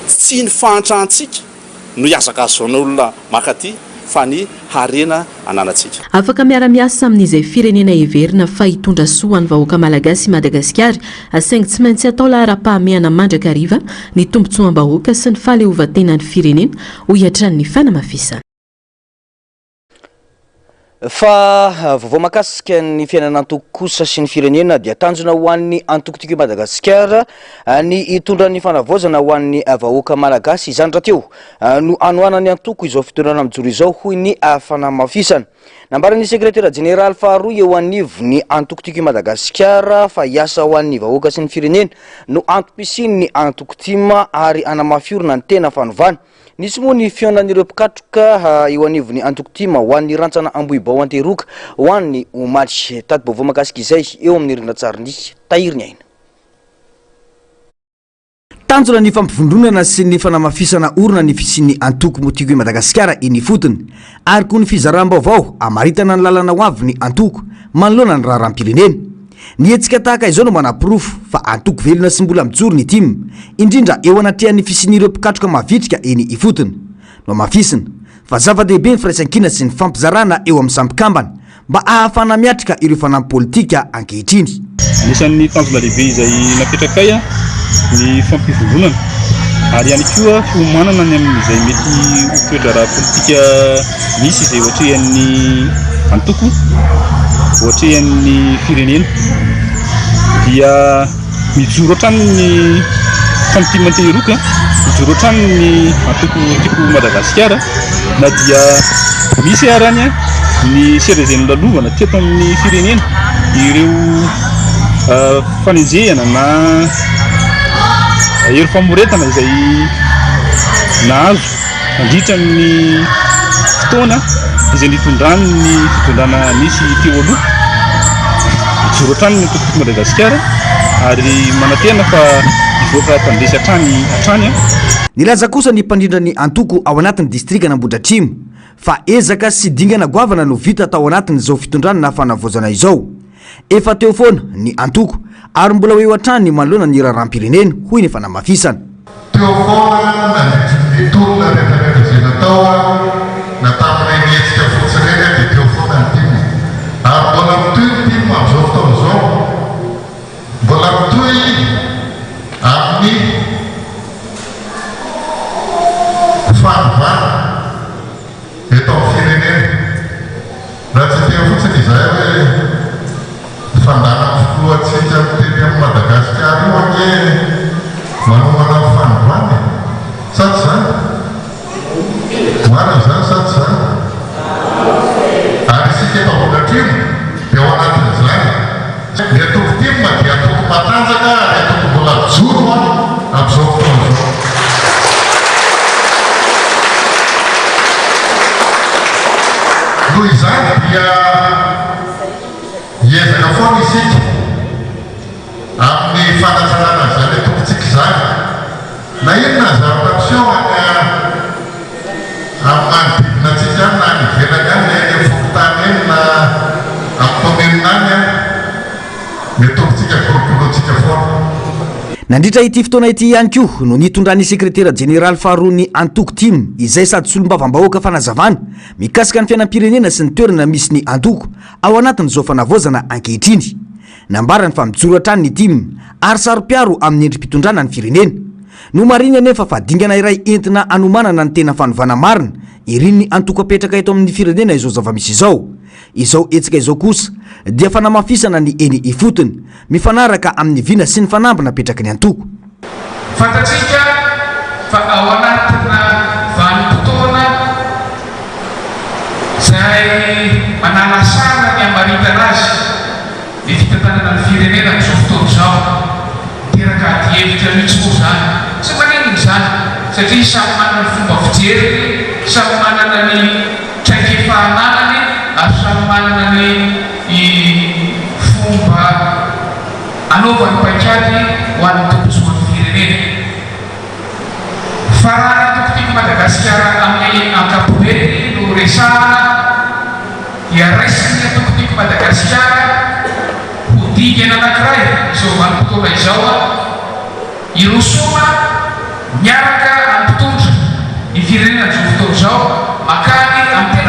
tsy ny fahantrahantsika no hiazaka azy zao n'olona makaty fa ny harena ananatsika. Afaka miara-miasa amin'izay firenena heverina fa hitondra soa ny vahoaka malagasy Madagasikara asaingy tsy maintsy atao lahara-pahamehana mandrakariva ny tombotsoam-bahoaka sy ny fahaleovan-tenan'ny firenena ho hiatran'ny fanamafisana. Fa vovao makasika ny fiainana antoko kosa sy ny firenena dia tanjona ho an'ny antokotiky Madagasikara ny hitondra ny fanavozana ho an'ny vahoaka malagasy. Izany raha teo no anoanany antoko izao fitondrana mijoro izao hoy ny fanamafisana. Nambaran'ny sekretera jeneraly faharoa eo anivo ny antokotiky Madagasikara fa hiasa ho an'ny vahoaka sy ny firenena no antom-pisiny ny antokotima ary anamafiorina ny tena fanovana. Nisy moa ny fionan'ireo mpikatroka eo anivony antokotima ho an'ny rantsana Ambohibao anteroka ho an'ny omaly tady baovao makasika izay eo amin'ny rindran-tsariny tahiriny aina. Tanjona ny fampivondronana sy ny fanamafisana orona ny fisin'ny antoko motiky Madagasikara eny fotony ary koa ny fizaram-baovao amaritana ny lalana ho avy ny antoko manoloana ny raharam-pirenena. Ny hetsika tahaka izao no manapirofo fa antoko velona sy mbola mijoro ny tim indrindra eo anatrehan'ny fisin'ireo mpikatroka mavitrika eny ifotony no mafisina fa zava-dehibe ny firaisan-kina sy ny fampizarana eo amin'ny sampikambana mba ahafana miatrika ireo fanampy politika ankehitriny. Anisan'ny tanjona lehibe izay napetraka ay ny fampivondronana ary ihany koa fiomanana ny amin'izay mety toetra raha politika misy izay ohatrehan'ny antoko ohatrehan'ny firenena dia mijoro hatrany ny famitimantehiroka mijoro hatrany ny antoko tiko Madagasikara na dia misy arany ny serezen'ny lalovana teto amin'ny firenena ireo fanenjehana na ero famoretana izay nahazo mandritra ny fotoana izay nitondrany ny fitondrana nisy teo aloha mijoro hatrany ny antoko Madagasikara ary manatena fa ivoaka tandresy hatrany. Nilaza kosa ny mpandrindra ny antoko ao anatin'ny distrika Nambodratrimo fa ezaka sy dingana goavana no vita tao anatin' izao fitondrana na fanavozana izao. Efa teo foana ny antoko ary mbola hoe hatrany manoloana ny raharam-pirenena hoy ny fanamafisana. Teo foana ny tolona rehetrarehetra izay natao na tamin'ny mihetsika fotsiny reny dia teo foana ny timy ary mbola mitoy ny timy amin'izao fotoana izao mbola mitoy amin'ny fanovana eto amin'ny firenena raha tsy teo fotsiny izay hoe fandana fotoatsika miteny amin'ny Madagasikara io ake manomana ny fanovana sady zany marina zany sady zany ary isika eto Ambohidratrimo dia ao anatin'izany ny antokotima dia antoko matanjaka ary antoko mbola mijoro amin'izao fotoana izao. Noho izany dia hiezaka foana isika amin'ny fanatsanana izany antokontsika izany na inona zavatra miseho manodidina antsika na any ivelany any na eny fokotany eny na amin'ny any ny antokontsika kolokoloantsika foana. Nandritra ity fotoana ity ihany koa no nitondran'ny sekretera jeneraly faharoa ny antoko tim izay sady solombavam-bahoaka fanazavana mikasika ny fiainam-pirenena sy ny toerana misy ny antoko ao anatin'izao fanavozana ankehitriny. Nambarany fa mijoro hatrany ny tim ary sarom-piaro amin'ny endrim-pitondrana ny firenena. No marina nefa fa dingana iray entina anomanana ny tena fanovana marina iriny ny antoko apetraka eto amin'ny firenena izao zava-misy izao. Izao etsika izao kosa dia fanamafisana ny eny ifotony mifanaraka amin'ny vina sy ny fanambina apetraka ny antoko. Fantatsika fa ao anatina vanim-potoana izay manalasana ny amaritana azy ny fitantanana ny firenena amin'izao fotoana izao teraka adihevitra mihitsy moa zany tsy manenina izany satria samy manana ny fomba fijery samy manana ny traikefananany ary samy manana ny fomba anaovany paikady ho an'ny tombosoan'ny firenena. Fa raha antokotiky Madagasikara amin'ny ankapobeny no resahana dia raisiny ny antokotiky Madagasikara ho dingana anankiray izao vanim-potoana izao irosoma miaraka ampitondra ny firenena izao fotoana izao makany amin'ny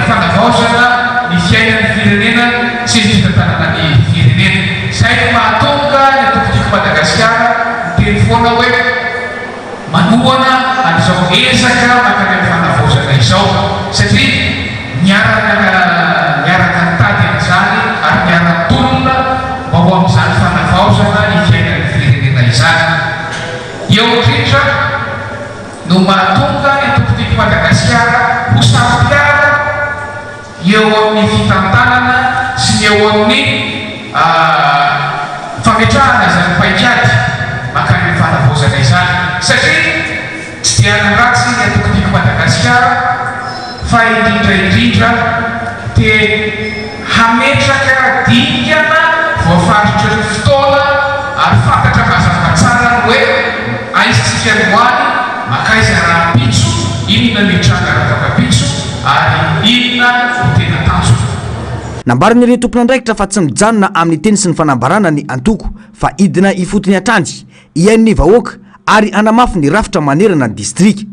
ezaka makany amin'ny fanavozana izao satria miaraka nitady amin'izany ary miara-tolona mba ho amin'izany fanavaozana ny fiainan'ny firenena izany. Eo indrindra no mahatonga ny tompotiako Madagasikara ho sampiara eo amin'ny fitantanana sy ny eo amin'ny fametrahana izany paikady makany amin'ny fanavozana izany satria tsy dia ratsy ny tompotiako Madagasikara fa indrindra dia hametraka dingana voafaritra ny fotoana ary fantatra mazava tsara hoe aisitsika ny hoany makaiza raha pitso inona mitranga rakapapitso ary inona no tena tanjo. Nambaran'ireo tompon'andraikitra fa tsy mijanona amin'ny teny sy ny fanambarana ny antoko fa idina ifotony atrandy iain'ny vahoaka ary anamafy ny rafitra manerana ny distrika.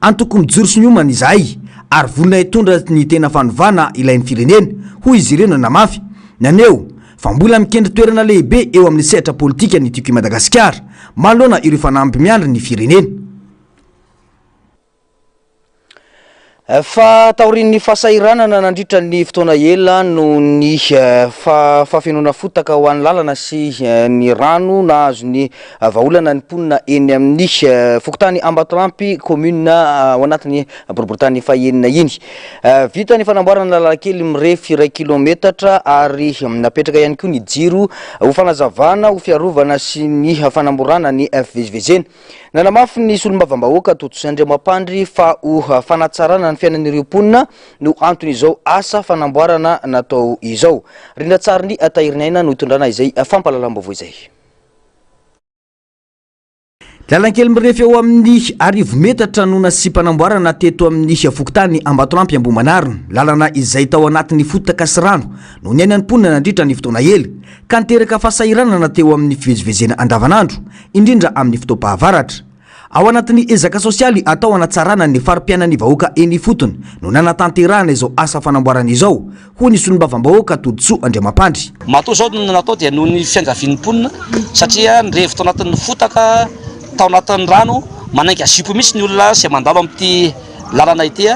Antoko mijoro sy ny homana izahay ary volona hitondra ny tena fanovana ilain'ny firenena hoy izy ireo nanamafy. Naneo fa mbola mikendry toerana lehibe eo amin'ny sehatra politika ny tiako i Madagasikara manoloana ireo fanampy miandry ny firenena. Fa taorin'ny fahasahiranana nandritra ny fotoana ela no ny fafenona fotaka ho an'ny lalana sy ny rano nahazo ny vahaolana ny mponina eny amin'ny fokontany Ambatolampy commune ao anatin'ny boriboritany fahaenina iny. Vita ny fanamboarana lalankely mirefy 2 kilometatra ary napetraka ihany koa ny jiro ho fanazavana ho fiarovana sy ny fanamborana ny fivezivezena. Nanamafy ny solombavambahoaka Toto sy Andriamampandry fa ho fanatsarana ny fiainan'ireo mponina no antony izao asa fanamboarana natao izao. Rindra tsara ny Tahirinaina no hitondrana izay fampahalalam-baovao izay. Lalankely mirefy eo amin'ny 10 metatra no nasipanamboarana teto amin'ny fokontany Ambatolampy Ambohimanarina. Lalana izay tao anatin'ny fotaka sy rano no niainan'ny mponina nandritra ny fotoana ela ka niteraka fahasahiranana teo amin'ny fivezivezena andavanandro indrindra amin'ny fotoam-pahavaratra. Ao anatin'ny ezaka sosialy atao anatsarana ny farim-piainan'ny vahoaka eny fotony no nanatanterahana izao asa fanamboarana izao hoy ny solombavambahoaka Toto Andriamampandry. Matoa zao natao dia noho ny fiangavian'ny mponina satria nirevy tao anatin'ny fotaka tao anatin'ny rano manaiky azipo misy ny olona sy mandalo amin'ity lalana ity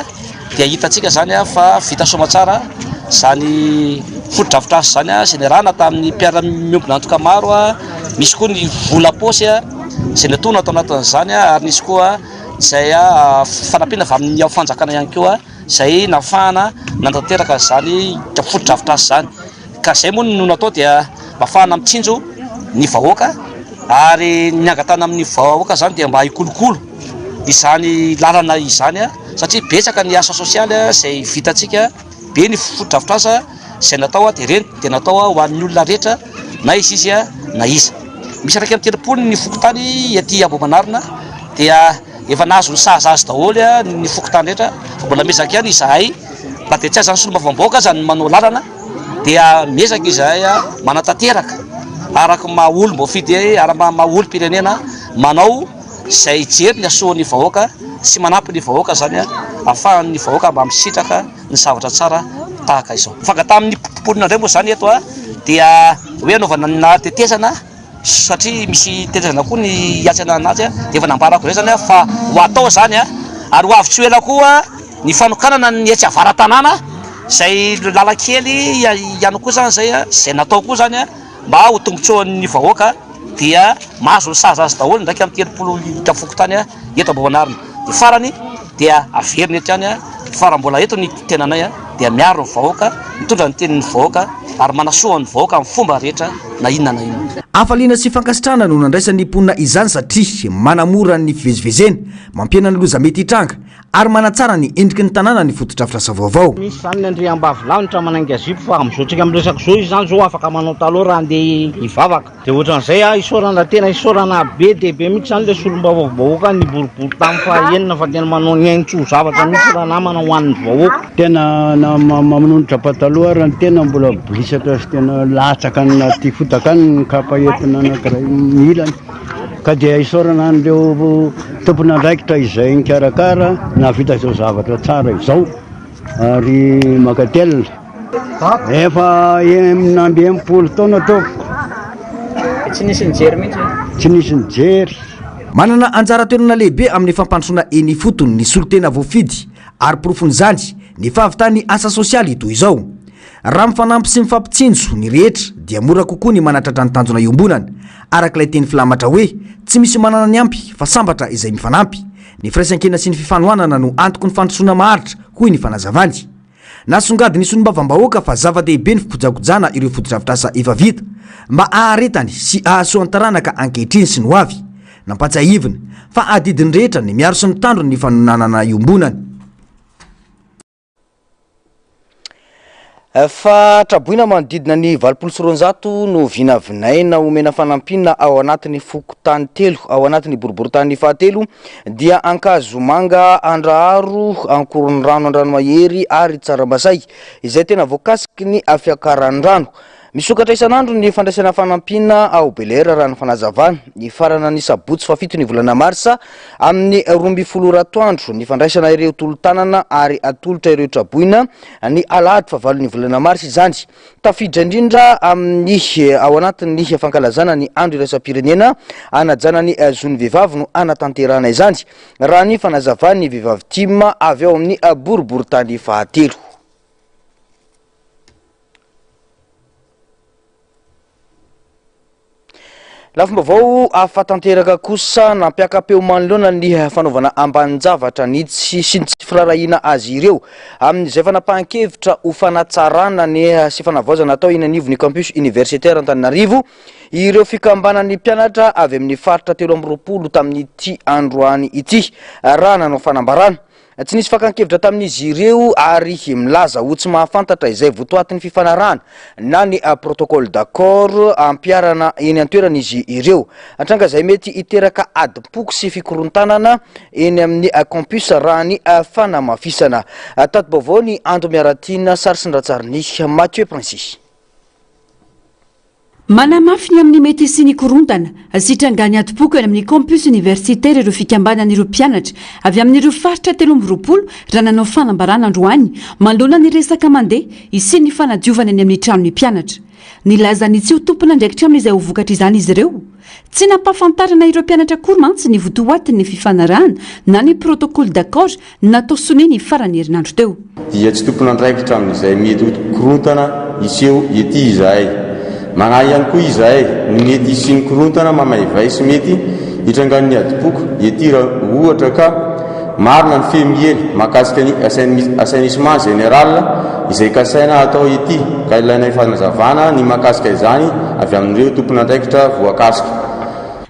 dia hitatsika zany fa vita soa tsara zany fotodrafitrasa zany sy ny rana tamin'ny mpiara-miombona antoka maro misy koa ny vola posy zay natona tao anatin'izany ary nisy koa zay fanampiana avy amin'ny ao fanjakana ihany koa zay nafahana nantanteraka zany fotodrafitrasa zany ka zay moa no natao dia mafahana mitsinjo ny vahoaka ary niangatana amin'ny vahoaka zany dia mba hikolokolo izany lalana izany satria betsaka ny asa sosialy zay vitatsika be ny fotodrafitrasa zay natao dia reny dia natao ho an'ny olona rehetra na izy na iza. Misy raiky amin'ny telopolo ny fokontany aty Ambohimanarina dia efa nahazo ny sahaza azy daholo ny fokontany rehetra fa mbola miezaka ihany izahay mba dia tsy aza ny solombavambahoaka zany manao lalana dia miezaka izahay manatanteraka araka maha-olo mbo fidy ary maha-olo pirenena manao zay jery ny asoan'ny vahoaka sy manampy ny vahoaka zany ahafahan'ny vahoaka mba misitraka ny zavatra tsara tahaka izao. Fangata amin'ny mponina indray moa zany eto dia hoe anaovana na tetezana satria misy tetezana koa ny iatsana anazy dia efa nambarako izay zany fa ho atao zany ary ho avy tsy ela koa ny fanokanana ny etsy avara-tanàna zay lalankely ihany koa zany zay natao koa zany mba ho tombotsoan'ny vahoaka dia mahazo ny sahaza azy daholo ndraiky amin'ny 30 fokontany eto Ambohimanarina. Dia farany dia averiny eto ihany fara mbola eto ny tenanay dia miaro ny vahoaka mitondra ny tenin'ny vahoaka ary manasoa ny vahoaka amin'ny fomba rehetra na inona na inona. Afaliana sy fankasitrahana no nandraisan'ny mponina izany satria manamora ny fivezivezena mampiena ny loza mety hitranga ary manatsara ny endriky ny tanàna ny fotodrafitrasa vaovao. Misy zany ny andriam-bavilanitra manangy azipo fa amin'izao tsika amin'ny resaka zao izy zany zao afaka manao taloha raha andeha hivavaka dia ohatran'izay isorana tena isorana be dia be mihitsy zany le solombavambahoaka ny boribory tamin'ny fahaenina fa tena manao ny aintso zavatra mihitsy raha namana ho an'ny vahoaka. Tena mamononitra pataloha raha ny tena mbola blisatra sy tena latsaka anaty fotaka ny kapa entina anankiray milany ka dia isorana an'ireo tompon'andraikitra izay nikarakara navita izao zavatra tsara izao ary makatelina efa namby 10 taona taoko tsy nisy nijery mihitsy tsy nisy nijery manana anjara toerana lehibe amin'ny fampandrosoana eny fotony ny solotena voafidy ary porofon'izany ny fahavitany asa sosialy toy izao. Raha mifanampy sy mifampitsinjo ny rehetra dia mora kokoa ny manatratra ny tanjona iombonana. Arak'ilay teny filamatra hoe tsy misy manana ny ampy fa sambatra izay mifanampy. Ny firaisankina sy ny fifanohanana no antoko ny fandrosoana maharitra hoy ny fanazavany. Nasongady ny sonim-bavam-bahoaka fa zava-dehibe ny fikojakojana ireo foto-drafitrasa efa vita mba aharetany sy ahasoany taranaka ankehitriny sy ny ho avy. Nampatsahivina fa adidiny rehetra ny miaro sy mitandrony ny fanonanana iombonana. Fa traboina manodidina ny 700 no vinavinaina omena fanampina ao anatin'ny fokotany telo ao anatin'ny boriboritany fahatelo dia ankazo manga, andraharo, ankoron'ny rano, andranomahery ary tsarambasay izay tena voakasiky ny afiakaran-drano. Misokatra isan'andro ny fandraisana fanampina ao Belera raha ny fanazavana. Ny farana ny sabotsy fa 7 ny volana marsa amin'ny 12 ratoandro ny fandraisana ireo tolo-tanana ary atolotra ireo traboina ny alahady fa 8 ny volana marsa izany. Tafiditra indrindra amin'ny ao anatin'ny fankalazana ny andro iraisam-pirenena anajana ny zony vehivavy no anatanterana izany raha ny fanazavana ny vehivavy tima avy ao amin'ny boriboritany fahatelo. Lafim-baovao ahafatanteraka kosa nampiakapeo manoloana ny fanaovana ambanin-javatra ny sy ny tsy firarahina azy ireo amin'izay fanapahan-kevitra ho fanatsarana ny sy fanavaozana atao eny anivon'ny campus universitaire Antananarivo ireo fikambanan'ny mpianatra avy amin'ny faritra 320 tamin'ity androany ity raha nanao fanambarana. Tsy nisy fakan-kevitra tamin'izy ireo ary milaza ho tsy mahafantatra izay votoatin'ny fifanarahana na ny protocole d'accord ampiarana eny an-toerana izy ireo. Hatranga izay mety hiteraka adi-poko sy fikorontanana eny amin'ny campus raha ny fanamafisana. Tato-baovao ny Andro Miaratina sary sy ny ratsariny Mathieu Princy. Manamafy ny amin'ny mety sy ny korontana sitrangany adi-poko eny amin'ny campus universitaire ireo fikambanan'ireo mpianatra avy amin'ireo faritra 320 raha nanao fanambarana androany manoloana ny resaka mandeha isy ny fanadiovana eny amin'ny tranon'ny mpianatra. Nilazany tsy ho tompona ndraikitra amin'izay ho vokatra izany izy ireo. Tsy nampahafantarana ireo mpianatra akory mantsy ny votoatin'ny fifanarahana na ny protocole d'accord natao soneny farany herinandro teo. Dia tsy tompona ndraikitra amin'izay mety korontana iseho ety izahay. Manahy ihany koa izahay ny mety isiny korontana mamaivay sy mety hitrangan'ny adi-poko ety raha ohatra ka marina ny fehmiely mahakasika ny assainissement général izay kasaina atao ety ka ilaina fanazavana ny mahakasika izany avy amin'ireo tompona andraikitra voakasika.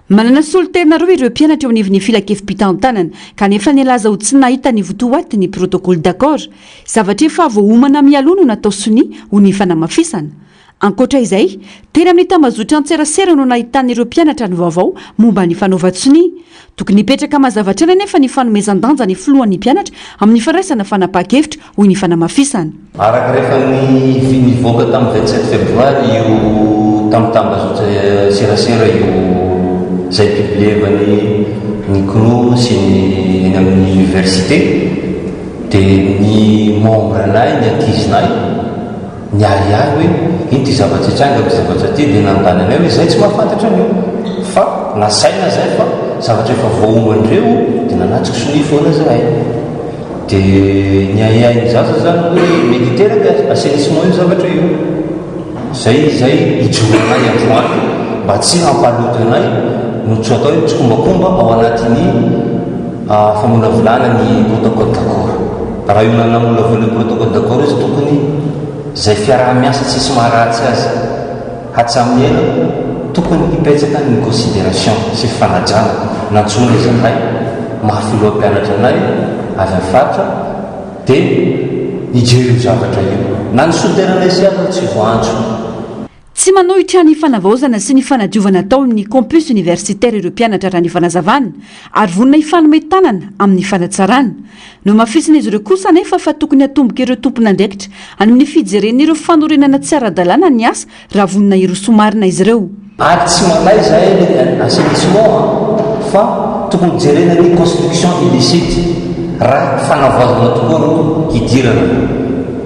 Manana soloterina roa ireo mpianatra eo anivon'ny filakevim-pitantanana kanefa nilaza ho tsy nahita ny votoaty ny protocole d'accord zavatra efa voaomana mialono natao soni ho ny fanamafisana. Ankoatra izay, tena amin'ny tambazotra antserasera no nahitan'ireo mpianatra ny vaovao momba ny fanaovan-tsoni. Tokony hipetraka mazavatra nefa ny fanomezan-danja ny filohan'ny mpianatra amin'ny faraisana fanapahan-kevitra hoy ny fanamafisana. Araka rehefa nivoaka tamin'ny 27 febroary io tamin'ny tambazotra serasera io izay piblievany ny CNO sy ny eny amin'ny université dia ny membre anay ny ankizinay niariary hoe iny ty zavatra tranga zavatra ty dia nandany anay hoe izay tsy mahafantatra an'io fa nasaina zay fa zavatra efa voaomandreo dia nanatsiko soni foana zahay dia niahiainy zaza zany hoe mety hiteraka assainissement io zavatra io zay ijoroanay androany mba tsy hampaloto anay no tsy atao hoe tsy kombakomba ao anatin'ny famonavolana ny protocole d'accord. Raha io nanamolavona protocole d'accord izy tokony zay fiaraha-miasa tsisy maharatsy azy hatsaminy ela tokony hipetsaka ny considération sy fanajana nantsona izahay mahafiloha mpianatra anay avy amin'ny faritra dia nijery io zavatra io na ny soteranay sy azy tsy voantso. Tsy manohitra ny fanavaozana sy ny fanadiovana atao amin'ny campus universitaire ireo mpianatra raha ny fanazavana ary vonina hifanome tanana amin'ny fanatsarana. No mafisina izy ireo kosa nefa fa tokony hatomboka ireo tompona ndraikitra any amin'ny fijeren'ireo fanorenana tsy ara-dalàna ny asa raha vonina ireo somarina izy ireo. Ary tsy manay zahay assainissement fa tokony jerena ny construction illicite raha fanavaozana tokoa no hidirana.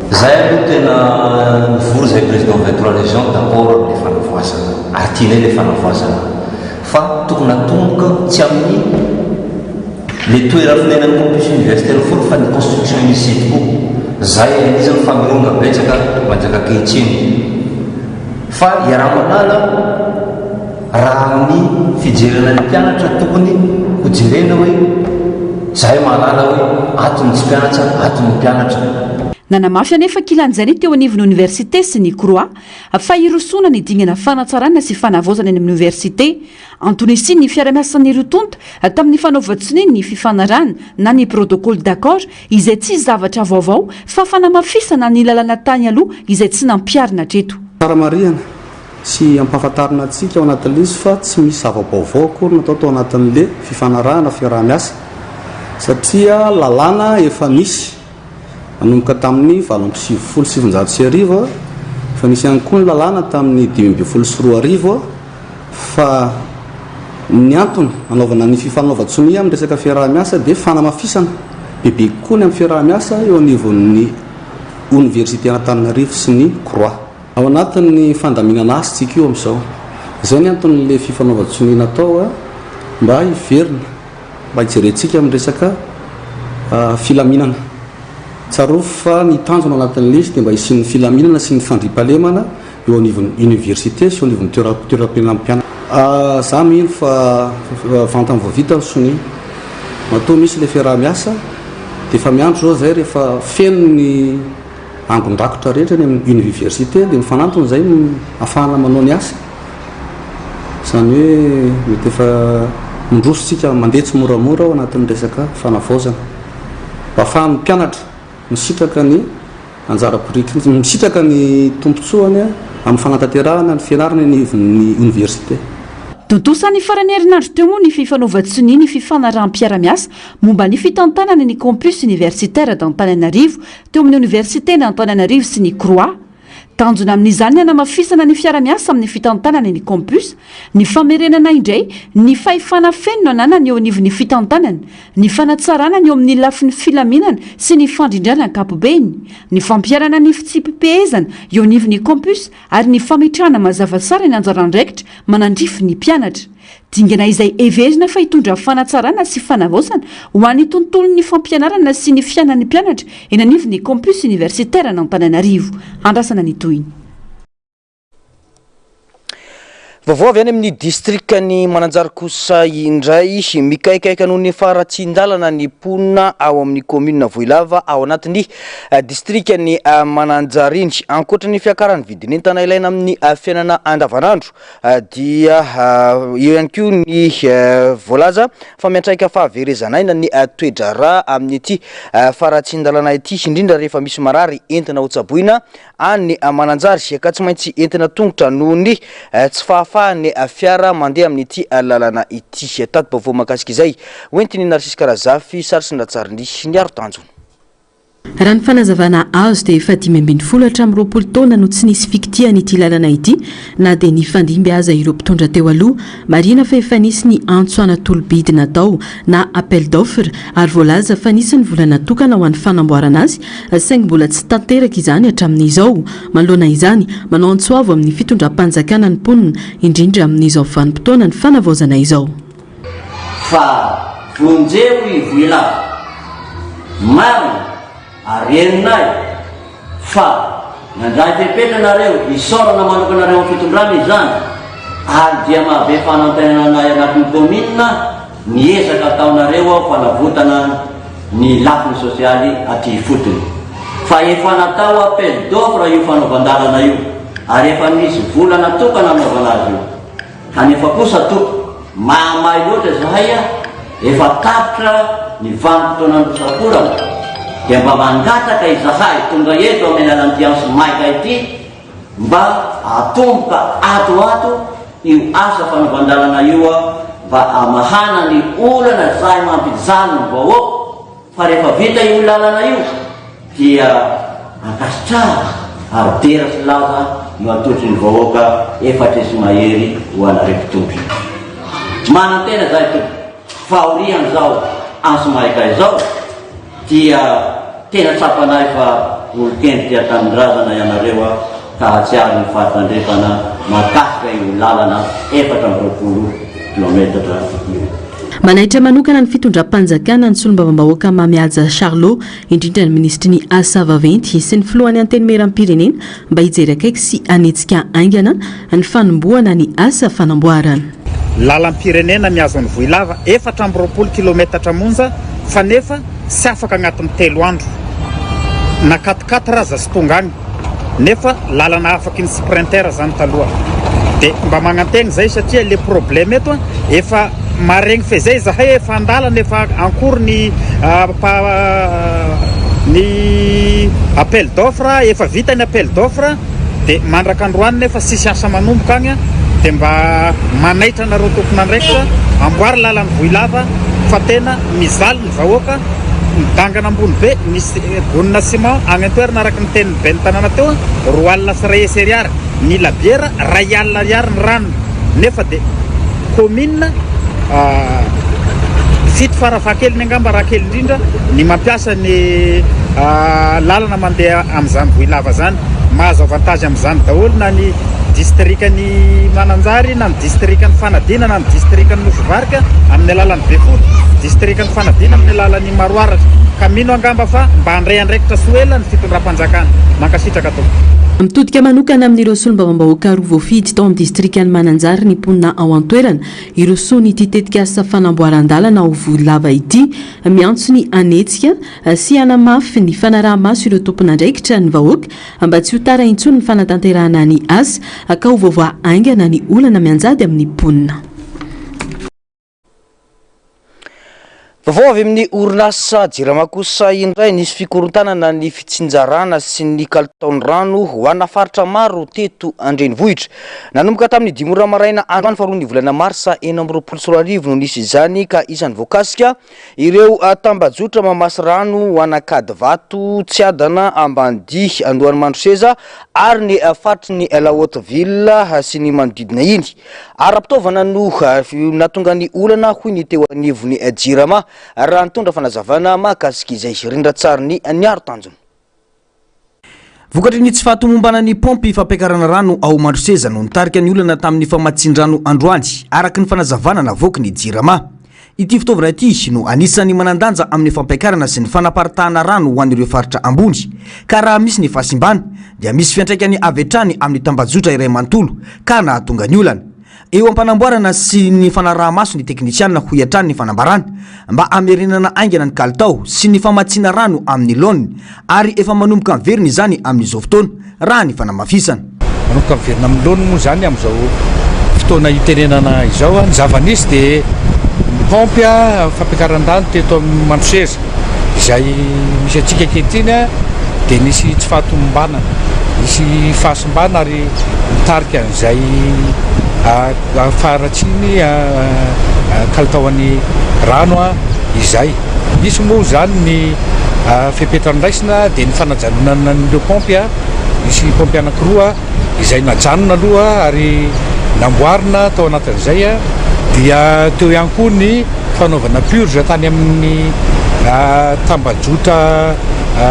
Zay aloha tena nivory zay président 23 région d'abord le fanavoazana ary tianay le fanavoazana fa tokony atomboka tsy amin'ny le toerafinenany campus universitaire foana fa ny construction illicite koa zay anisany famironga betsaka manjaka kehitriny fa iaraha-manala raha amin'ny fijerena ny mpianatra tokony ho jerena hoe zahay mahalala hoe atony tsy mpianatra atony mpianatra. Nanamafy anefa kilan'izay teo anivon'ny université sy ny croix fa irosona ny dingana fanatsarana sy fanavozana any amin'ny université Antonisy ny fiara-miasan'ireo tonta tamin'ny fanaovatsiny ny fifanarana na ny protocole d'accord izay tsy zavatra vaovao fa fanamafisana ny lalana tany aloha izay tsy nampiarina hatreto. Tsara-mariana sy ampahafantarina antsika ao anatin'izy fa tsy misy zava-baovao akory natao tao anatin'le fifanarahana fiaraha-miasa satria lalàna efa misy manomboka tamin'ny 770 fa nisy ihany koa ny lalàna tamin'ny 2013 fa ny antony anaovana ny fifanaovatsonia amin'ny resaka fiaraha-miasa dia fanamafisana bebe koa ny amin'ny fiaraha-miasa eo anivon'ny université Antananarivo sy ny croix ao anatin'ny fandaminana azy tsika io amin'izao izay ny anton'le fifanaovatsonia natao mba hiverina mba hijerentsika amin'ny resaka filaminana tsarofo fa ny tanjona anatin'le izy dia mba hisin'ny filaminana sy ny fandriampahalemana eo anivon'ny université sy eo anivon'ny toeram-pianarana. Za mino fa vantany voavita ny soni matoa misy le fiaraha-miasa dia efa miandro zao zay rehefa feno ny angon-drakotra rehetra ny amin'ny université dia mifanantony zay ahafahana manao ny asa izany hoe mety efa mindrositsika mandeha tsy moramora ao anatin'ny resaka fanavaozana mba ahafahany mpianatra misitraka ny anjara-piriky misitraka ny tompontsoany amin'ny fanatanterahana ny fianarana ny université. Tontosa ny farany herinandro teo moa ny fifanaovatsony ny fifanarahanm-piara-miasa momba ny fitantanana ny campus universitaire d'Antananarivo teo amin'ny université d'Antananarivo sy ny croix tanjona amin'izany ny hanamafisana ny fiara-miasa amin'ny fitantanana ny campus ny famerenana indray ny fahefana feno anana ny eo anivon'ny fitantanana ny fanatsarana ny eo amin'ny lafin'ny filaminana sy ny fandrindrana ankapobeny ny fampiarana ny fitsipipehezana eo anivon'ny campus ary ny fametrahana mazava tsara ny anjarandraikitra manandrify ny mpianatra dingana izay everina fa hitondra fanatsarana sy fanavaosana ho an'ny tontolon'ny fampianarana sy ny fiainan'ny mpianatra eny anivon'ny campus universitaire n'Antananarivo andrasana ny toyiny. Vaovao avy any amin'ny distrikany Mananjary kosa indray mikaikaika noho ny faratsin-dalana ny ponina ao amin'ny commune Voilava ao anatin'ny distrikany Mananjary iny ankoatra ny fiakaran'ny vidin'entana ilaina amin'ny fiainana andavanandro dia eo ihany koa ny voalaza fa miantraika fahaverezanaina ny toedrara amin'ny ity faratsin-dalana ity indrindra rehefa misy marary entina ho tsaboina any Mananjary ka tsy maintsy entina tongotra noho ny tsy fahafa ny fiara mandeha amin'ity lalana ity tato bavo makasika izay hoentiny Narcisse Karazafy sarisina tsariny ny aro-tanjona. Raha ny fanazavana azo dia efa 520 hatramin'ny 20 taona no tsy nisy fikitiany ity lalana ity na dia ny fandimby aza ireo mpitondra teo aloha marina fa efa nisy ny antsoana tolobidy natao na appel d'offre ary voalaza fa nisy ny vola natokana ho an'ny fanamboarana azy saingy mbola tsy tanteraka izany hatramin'izao manoloana izany manao antsoavo amin'ny fitondram-panjakana ny mponina indrindra amin'izao vanim-potoana ny fanavaozana izao. Fa vonjeo i Voilava marina arenonay fa nandray pepetanareo isorana manokanareo amin'ny fitondrana izany ary dia mahabe fanantenanay anatin'ny commune miezaka ataonareo ao fanavotana ny lafiny sosialy aty fotony fa efa natao appel d'offre io fanaovandalana io ary efa misy vola natokana anaovana azy io kanefa kosa toko mahamay loatra zahay efa tapitra ny vanim-potoanandrosakorana dia mba mangataka izahay tonga eto amin'ny alalan'ity maika ity mba atomboka atoato io asa fanaovandalana io mba amahana ny olana zahay mampijano ny vahoaka fa rehefa vita io lalana io dia ankasitrahana ary dera sy laza no atotry ny vahoaka efatra sy mahery ho anareo mpitondry manantena zahay tompo fahoriany zao anso maika izao dia tena tsapanay fa olokeny tia tamin-drazana ianareo ka hatsiary ny fahatandrefana makasika io lalana 420 kilometatra. manaitra manokana ny fitondram-panjakana ny solombavambahoaka mamiaja Charlot indrindra ny ministry ny asa vaventy sy ny filohan'ny anteny meram-pirenena mba hijery akaiky sy anetsika aingana ny fanomboana ny asa fanamboarana. Lalam-pirenena miazo ny voilava 420 kilometatra monja fa nefa sy afaka agnatin'ny 3 andro na 4 raza sy tongany nefa lalana afaky ny sprinter zany taloha dia mba magnantegna zay satria le problème eto efa maregny fezay zahay efa andalana efa ankory ny appel d'offre efa vita ny appel d'offre dia mandraka androany nefa sisy asa manomboka agny dia mba manaitra nareo tompona andraikitra amboary lalany voilava fa tena mizaly ny vahoaka midangana ambony be misy gonina ciment agny antoerana araka ny teniny be ny tanàna teo 2 alina sy 1 seriary mila biera 2 alina ariary ny rano nefa dia commune fito farafakely ny angamba raha kely indrindra ny mampiasa ny lalana mandeha amin'izany voilava zany mahazo avantage amin'izany daholo na ny districtny Mananjary na ny districtny Fanadina na ny districtny Novovarika amin'ny alalan'ny Befody districtny Fanadina amin'ny alalan'ny Maroaratra ka mino angamba fa mba andray andraikitra soela ny fitondram-panjakana mankasitraka tompoko. Mitodika manokana amin'ireo solombavambahoaka roa voafidy tao amin'ny distrikany Mananjary ny mponina ao an-toerana ireo sony ity tetika asa fanamboaran-dalana ao voilava ity miantso ny anetsika sy anamafy ny fanaraha-maso ireo tompona andraikitra ny vahoaka mba tsy ho tara intsony ny fanatanterahana ny asa ka ho vaovao aingana ny olana mianjady amin'ny mponina. Vaovao avy amin'ny orinasa Jirama kosa indray nisy fikorontanana ny fitsinjarana sy ny kalitaon'ny rano ho ana faritra maro teto Andrenivohitra. Nanomboka tamin'ny 5 ora maraina androany faharoa ny volana Marsa 2024 no nisy izany ka isan'ny voakasika ireo tambajotra mamasy rano ho ana Kadivato, Tsiadana, Ambanidia, Andohanimandroseza ary ny faritry ny Lahaotteville sy ny manodidina iny. Ara-pitaovana no natonga ny olana hoy ny teo anivony Jirama raha nitondra fanazavana mahakasika izay rindra tsara ny niaro tanjona. Vokatry ny tsy fahatomombana ny pompy fampiakarana rano ao Mandroseza no nitarika ny olana tamin'ny famatsin-drano androany araka ny fanazavana navoaka ny Jirama. Ity fitaovana ity no anisan'ny manandanja amin'ny fampiakarana sy ny fanaparitahana rano ho an'ireo faritra ambony ka raha misy ny fahasimbana dia misy fiantraikany avy hatrany amin'ny tambajotra iray manontolo ka nahatonga ny olana. Eo ampanamboarana sy ny fanaraha-maso ny teknisianina ho hiatrany ny fanambarana mba amerinana aingana ny kalitao sy ny famatsiana rano amin'ny laoniny ary efa manomboka miverina izany amin'izao fotoana raha ny fanamafisana. Manomboka miverina amin'ny laoniny moa zany amin'izao fotoana itenenana izao ny zava-nisy dia pompy fampiakaran-drano teto amin'ny Mandroseza izay misy atsika ankehitriny dia nisy tsy fahatomombana misy fahasimbana ary mitarika an'izay faratsiny kalitaon'ny rano izay misy moa zany ny fepetranoraisina dia ny fanajanonana n'ireo pompy misy pompy anankiroa izay najanona aloha ary namboarina tao anatin'izay dia teo ihany koa ny fanaovana purge tany amin'ny tambajotra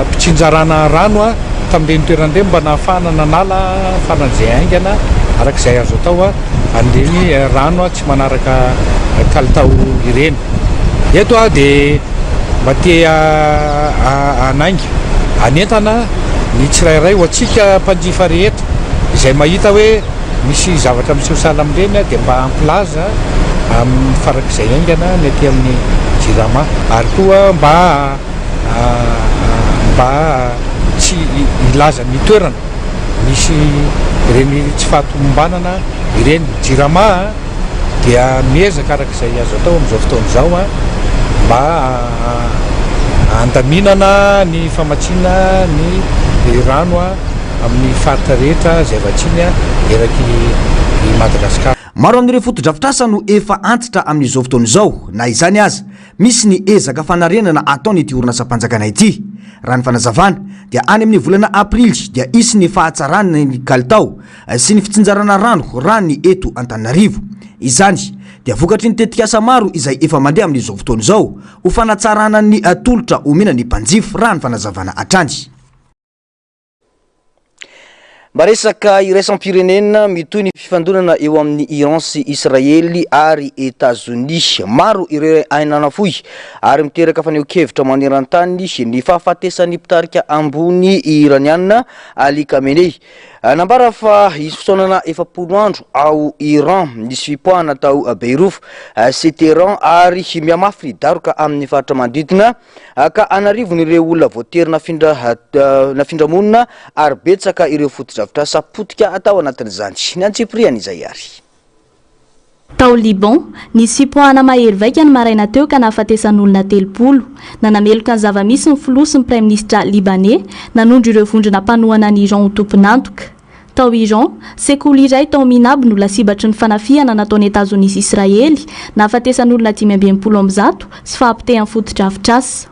mpitsinjarana rano tamin'ireny toerandreny mba nahafahana nanala faran'izay aingana arak'izay azo atao an'ireny rano tsy manaraka kalitao ireny. Eto dia mba te anaingy anentana ny tsirairay ho atsika mpanjifa rehetra izay mahita hoe misy zavatra misehosahala amin'ireny dia mba ampilaza amin'ny farak'izay aingana ny aty amin'ny Jirama ary koa mba tsy ilaza ny toerana misy ireny tsy fahatomombanana ireny. Jirama dia miezaka arak'izay azo atao amin'izao fotoana izao mba andaminana ny famatsiana ny rano amin'ny faritra rehetra izay vatsiny eraky Madagasikara. Maro amin'ireo foto-drafitrasa no efa antitra amin'izao fotoana izao na izany aza misy ny ezaka fanarenana ataony ity orinasa-panjakana ity. Raha ny fanazavana dia any amin'ny volana Aprily dia isy ny fahatsarana ny kalitao sy ny fitsinjarana rano raha ny eto Antananarivo. Izany dia vokatry ny tetikasa maro izay efa mandeha amin'izao fotoana izao ho fanatsarana ny tolotra omena ny mpanjifo raha ny fanazavana hatrany. mba resaka iraisam-pirenena mitoy ny fifandonana eo amin'ny Iran sy Israely ary Etats-Unis. Maro ireo ainanafoy ary miteraka faneho-kevitra maneran-tany ny fahafatesan'ny mpitarika ambony iraniana Ali Khamenei. Nambara fa isy fotoanana 70 andro ao Iran nisy fipoahana tao Beirut sy Teheran ary miamafy ny daroka amin'ny faritra manodidina ka anarivon'ireo olona voatery nafindramonina ary betsaka ireo foto-javitra sapotika atao anatin'izany. Ny Antsipriany izay ary. Tao Liban, nisy fipoahana mahery vaika ny maraina teo ka nahafatesan'olona 30. Nanameloka ny zavamisy ny filoha sy ny praiminisitra libanais nanondro ireo vondrona mpanohana ny Iran ho tompon'antoka. Tao Iran, sekoly iray tao Minab no lasibatry ny fanafihana nataon'ny Etats-Unis sy Israely nahafatesan'olona 570 sy fahampitehany foto-drafitr'asa.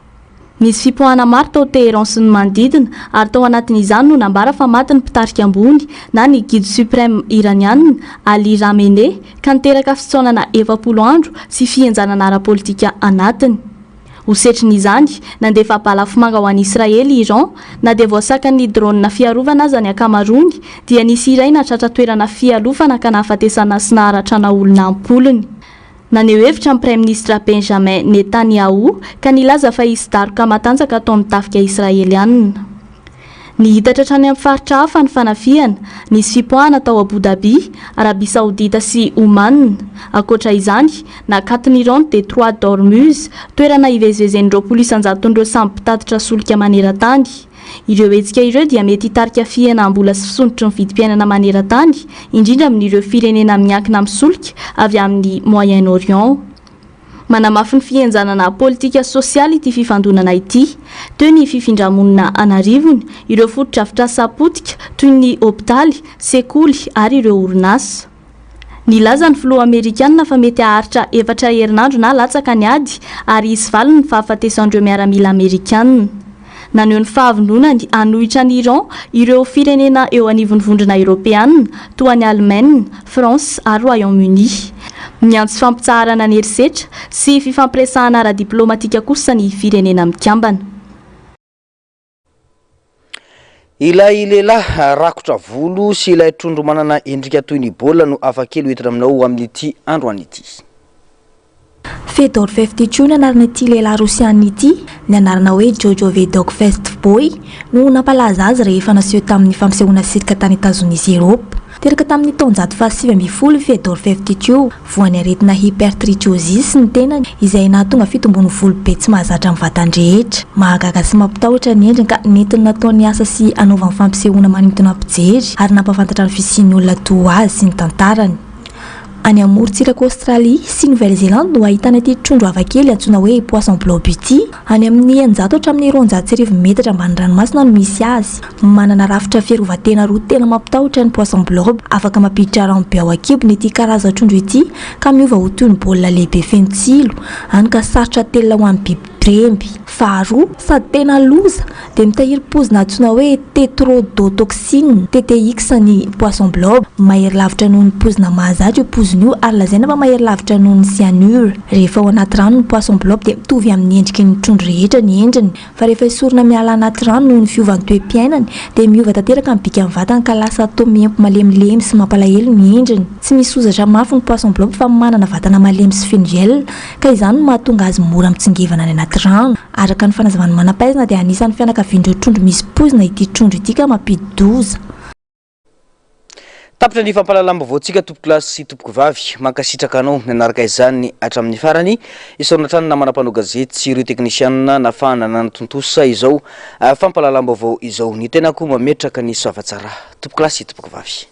Nisy fipoahana maro tao Teheran sy ny manodidina ary tao anatin'izany no nambara fa maty ny mpitarika ambony na ny guide suprême iraniana Ali Khamenei ka niteraka fitsaonana 70 andro sy fihenjanana ara-politika anatiny. Hosetrin'izany, nandefa balafomanga ho an'i Israely Iran na dia voasakan'ny drone na fiarovana aza ny akamarony dia nisy iray natratra toerana fialofana ka nahafatesana sy naharatrana olona ampolony. Naneho hevitra ny praiminisitra Benjamin Netanyahu ka nilaza fa hisy daroka matanjaka atao amin'ny tafika israelianina. Ny hitatra hatrany amin'ny faritra hafa ny fanafihana, nisy fipoahana tao Abu Dhabi, Arabia Saodita sy Oman. Ankoatra izany, nakatony Iran ny Détroit d'Ormuz, toerana ivezivezen'ireo polisan-jaton'ireo samby mpitatitra solika maneran-tany. Ireo hetsika ireo dia mety hitarika fihenam-bola sy fisondrotry ny vidim-piainana maneran-tany, indrindra amin'ireo firenena miankina amin'ny solika avy amin'ny Moyen-Orient. Manamafy ny fihenjanana politika sosialy ity fifandonana ity, toy ny fifindramonina anarivony, ireo foto-drafitra sapotika toy ny hopitaly, sekoly ary ireo orinasa. Nilaza ny filoha Amerikanina fa mety haharitra 4 herinandro na latsaka ny ady ary isy valiny ny fahafatesandreo miaramila Amerikanina. Naneho ny fahavondronany hanohitra ny Iran ireo firenena eo anivon'ny vondrona Europeanina toa ny Allemagne, France ary Royaume-Uni. Miantso fampitsaharana ny herisetra sy fifampiresahana ara-diplomatika kosa ny firenena mikambana. Ilay lehilahy rakotra volo sy ilay trondro manana endrika toy ny baolina no afakely hoentina aminao amin'ity androany ity. Fedor Fevtichuk anarana-ity lehilahy rosianina ity, ny anarana hoe Jojo Vedok Festboy no nampalaza azy rehefa naseho tamin'ny fampisehoana sirika tany Etats-Unis Eropa. Teraka tamin'ny taonjato faha 7 Fedor Fevtichuk voany aretina hypertrichosis ny tenany izay nahatonga fitombony volo be tsy mahazatra amin'ny vatandrehetra. Mahagaga sy mampitahotra ny endriny ka nentiny nataony asa sy anaovany fampisehoana manintona mpijery ary nampafantatra ny fisian'ny olona toa azy sy ny tantarany. Any amorontsiraka Australie sy Nouvelle-Zélande no ahitana ity trondro hafakely antsoina hoe poisson blob ity. Any amin'ny 900 hatramin'ny 200 metatra ambany ranomasina no misy azy. Manana rafitra fiarovan-tena roa tena mampitahotra ny poisson blob, afaka mampiditra rano be ao an-kibony ity karazan-trondro ity ka miova ho toy ny baolina lehibe feno tsilo, any ka sarotra telona ho amin'ny biby bremby. Faharoa, sady tena loza dia mitahiry pozina antsoina hoe tetrodotoxine TTX ny poisson blob. Mahery lavitra noho ny pozina mahazatra io pozina io ary lazaina fa mahery lavitra noho ny cyanure. Rehefa ao anaty rano ny poisson blob dia mitovy amin'ny endriky ny trondro rehetra ny endriny, fa rehefa esorina miala anaty rano noho ny fiovan'ny toe-piainany dia miova tanteraka ny bika ny vatany ka lasa toa miempo malemilemy sy mampalahelo ny endriny. Tsy misy hozatra mafy ny poisson blob fa manana vatana malemy sy feno gel, ka izany no mahatonga azy mora mitsingevana any anaty rano. Araka ny fanazavany manam-pahaizana dia anisan'ny fianakavian'ireo trondro misy pozina ity trondro ity ka mampidi-doza. Tapitra ny fampalalam-baovao-tsika tompoko lahy sy tompoko vavy, mankasitraka anao nanaraka izany hatramin'ny farany. Isaona trano na manampanao gazety sy ireo teknisianina nafahana nanatontosa izao fampalalam-baovao izao. Ny tena koa mametraka ny soavatsara. Tompoko lahy sy tompoko vavy.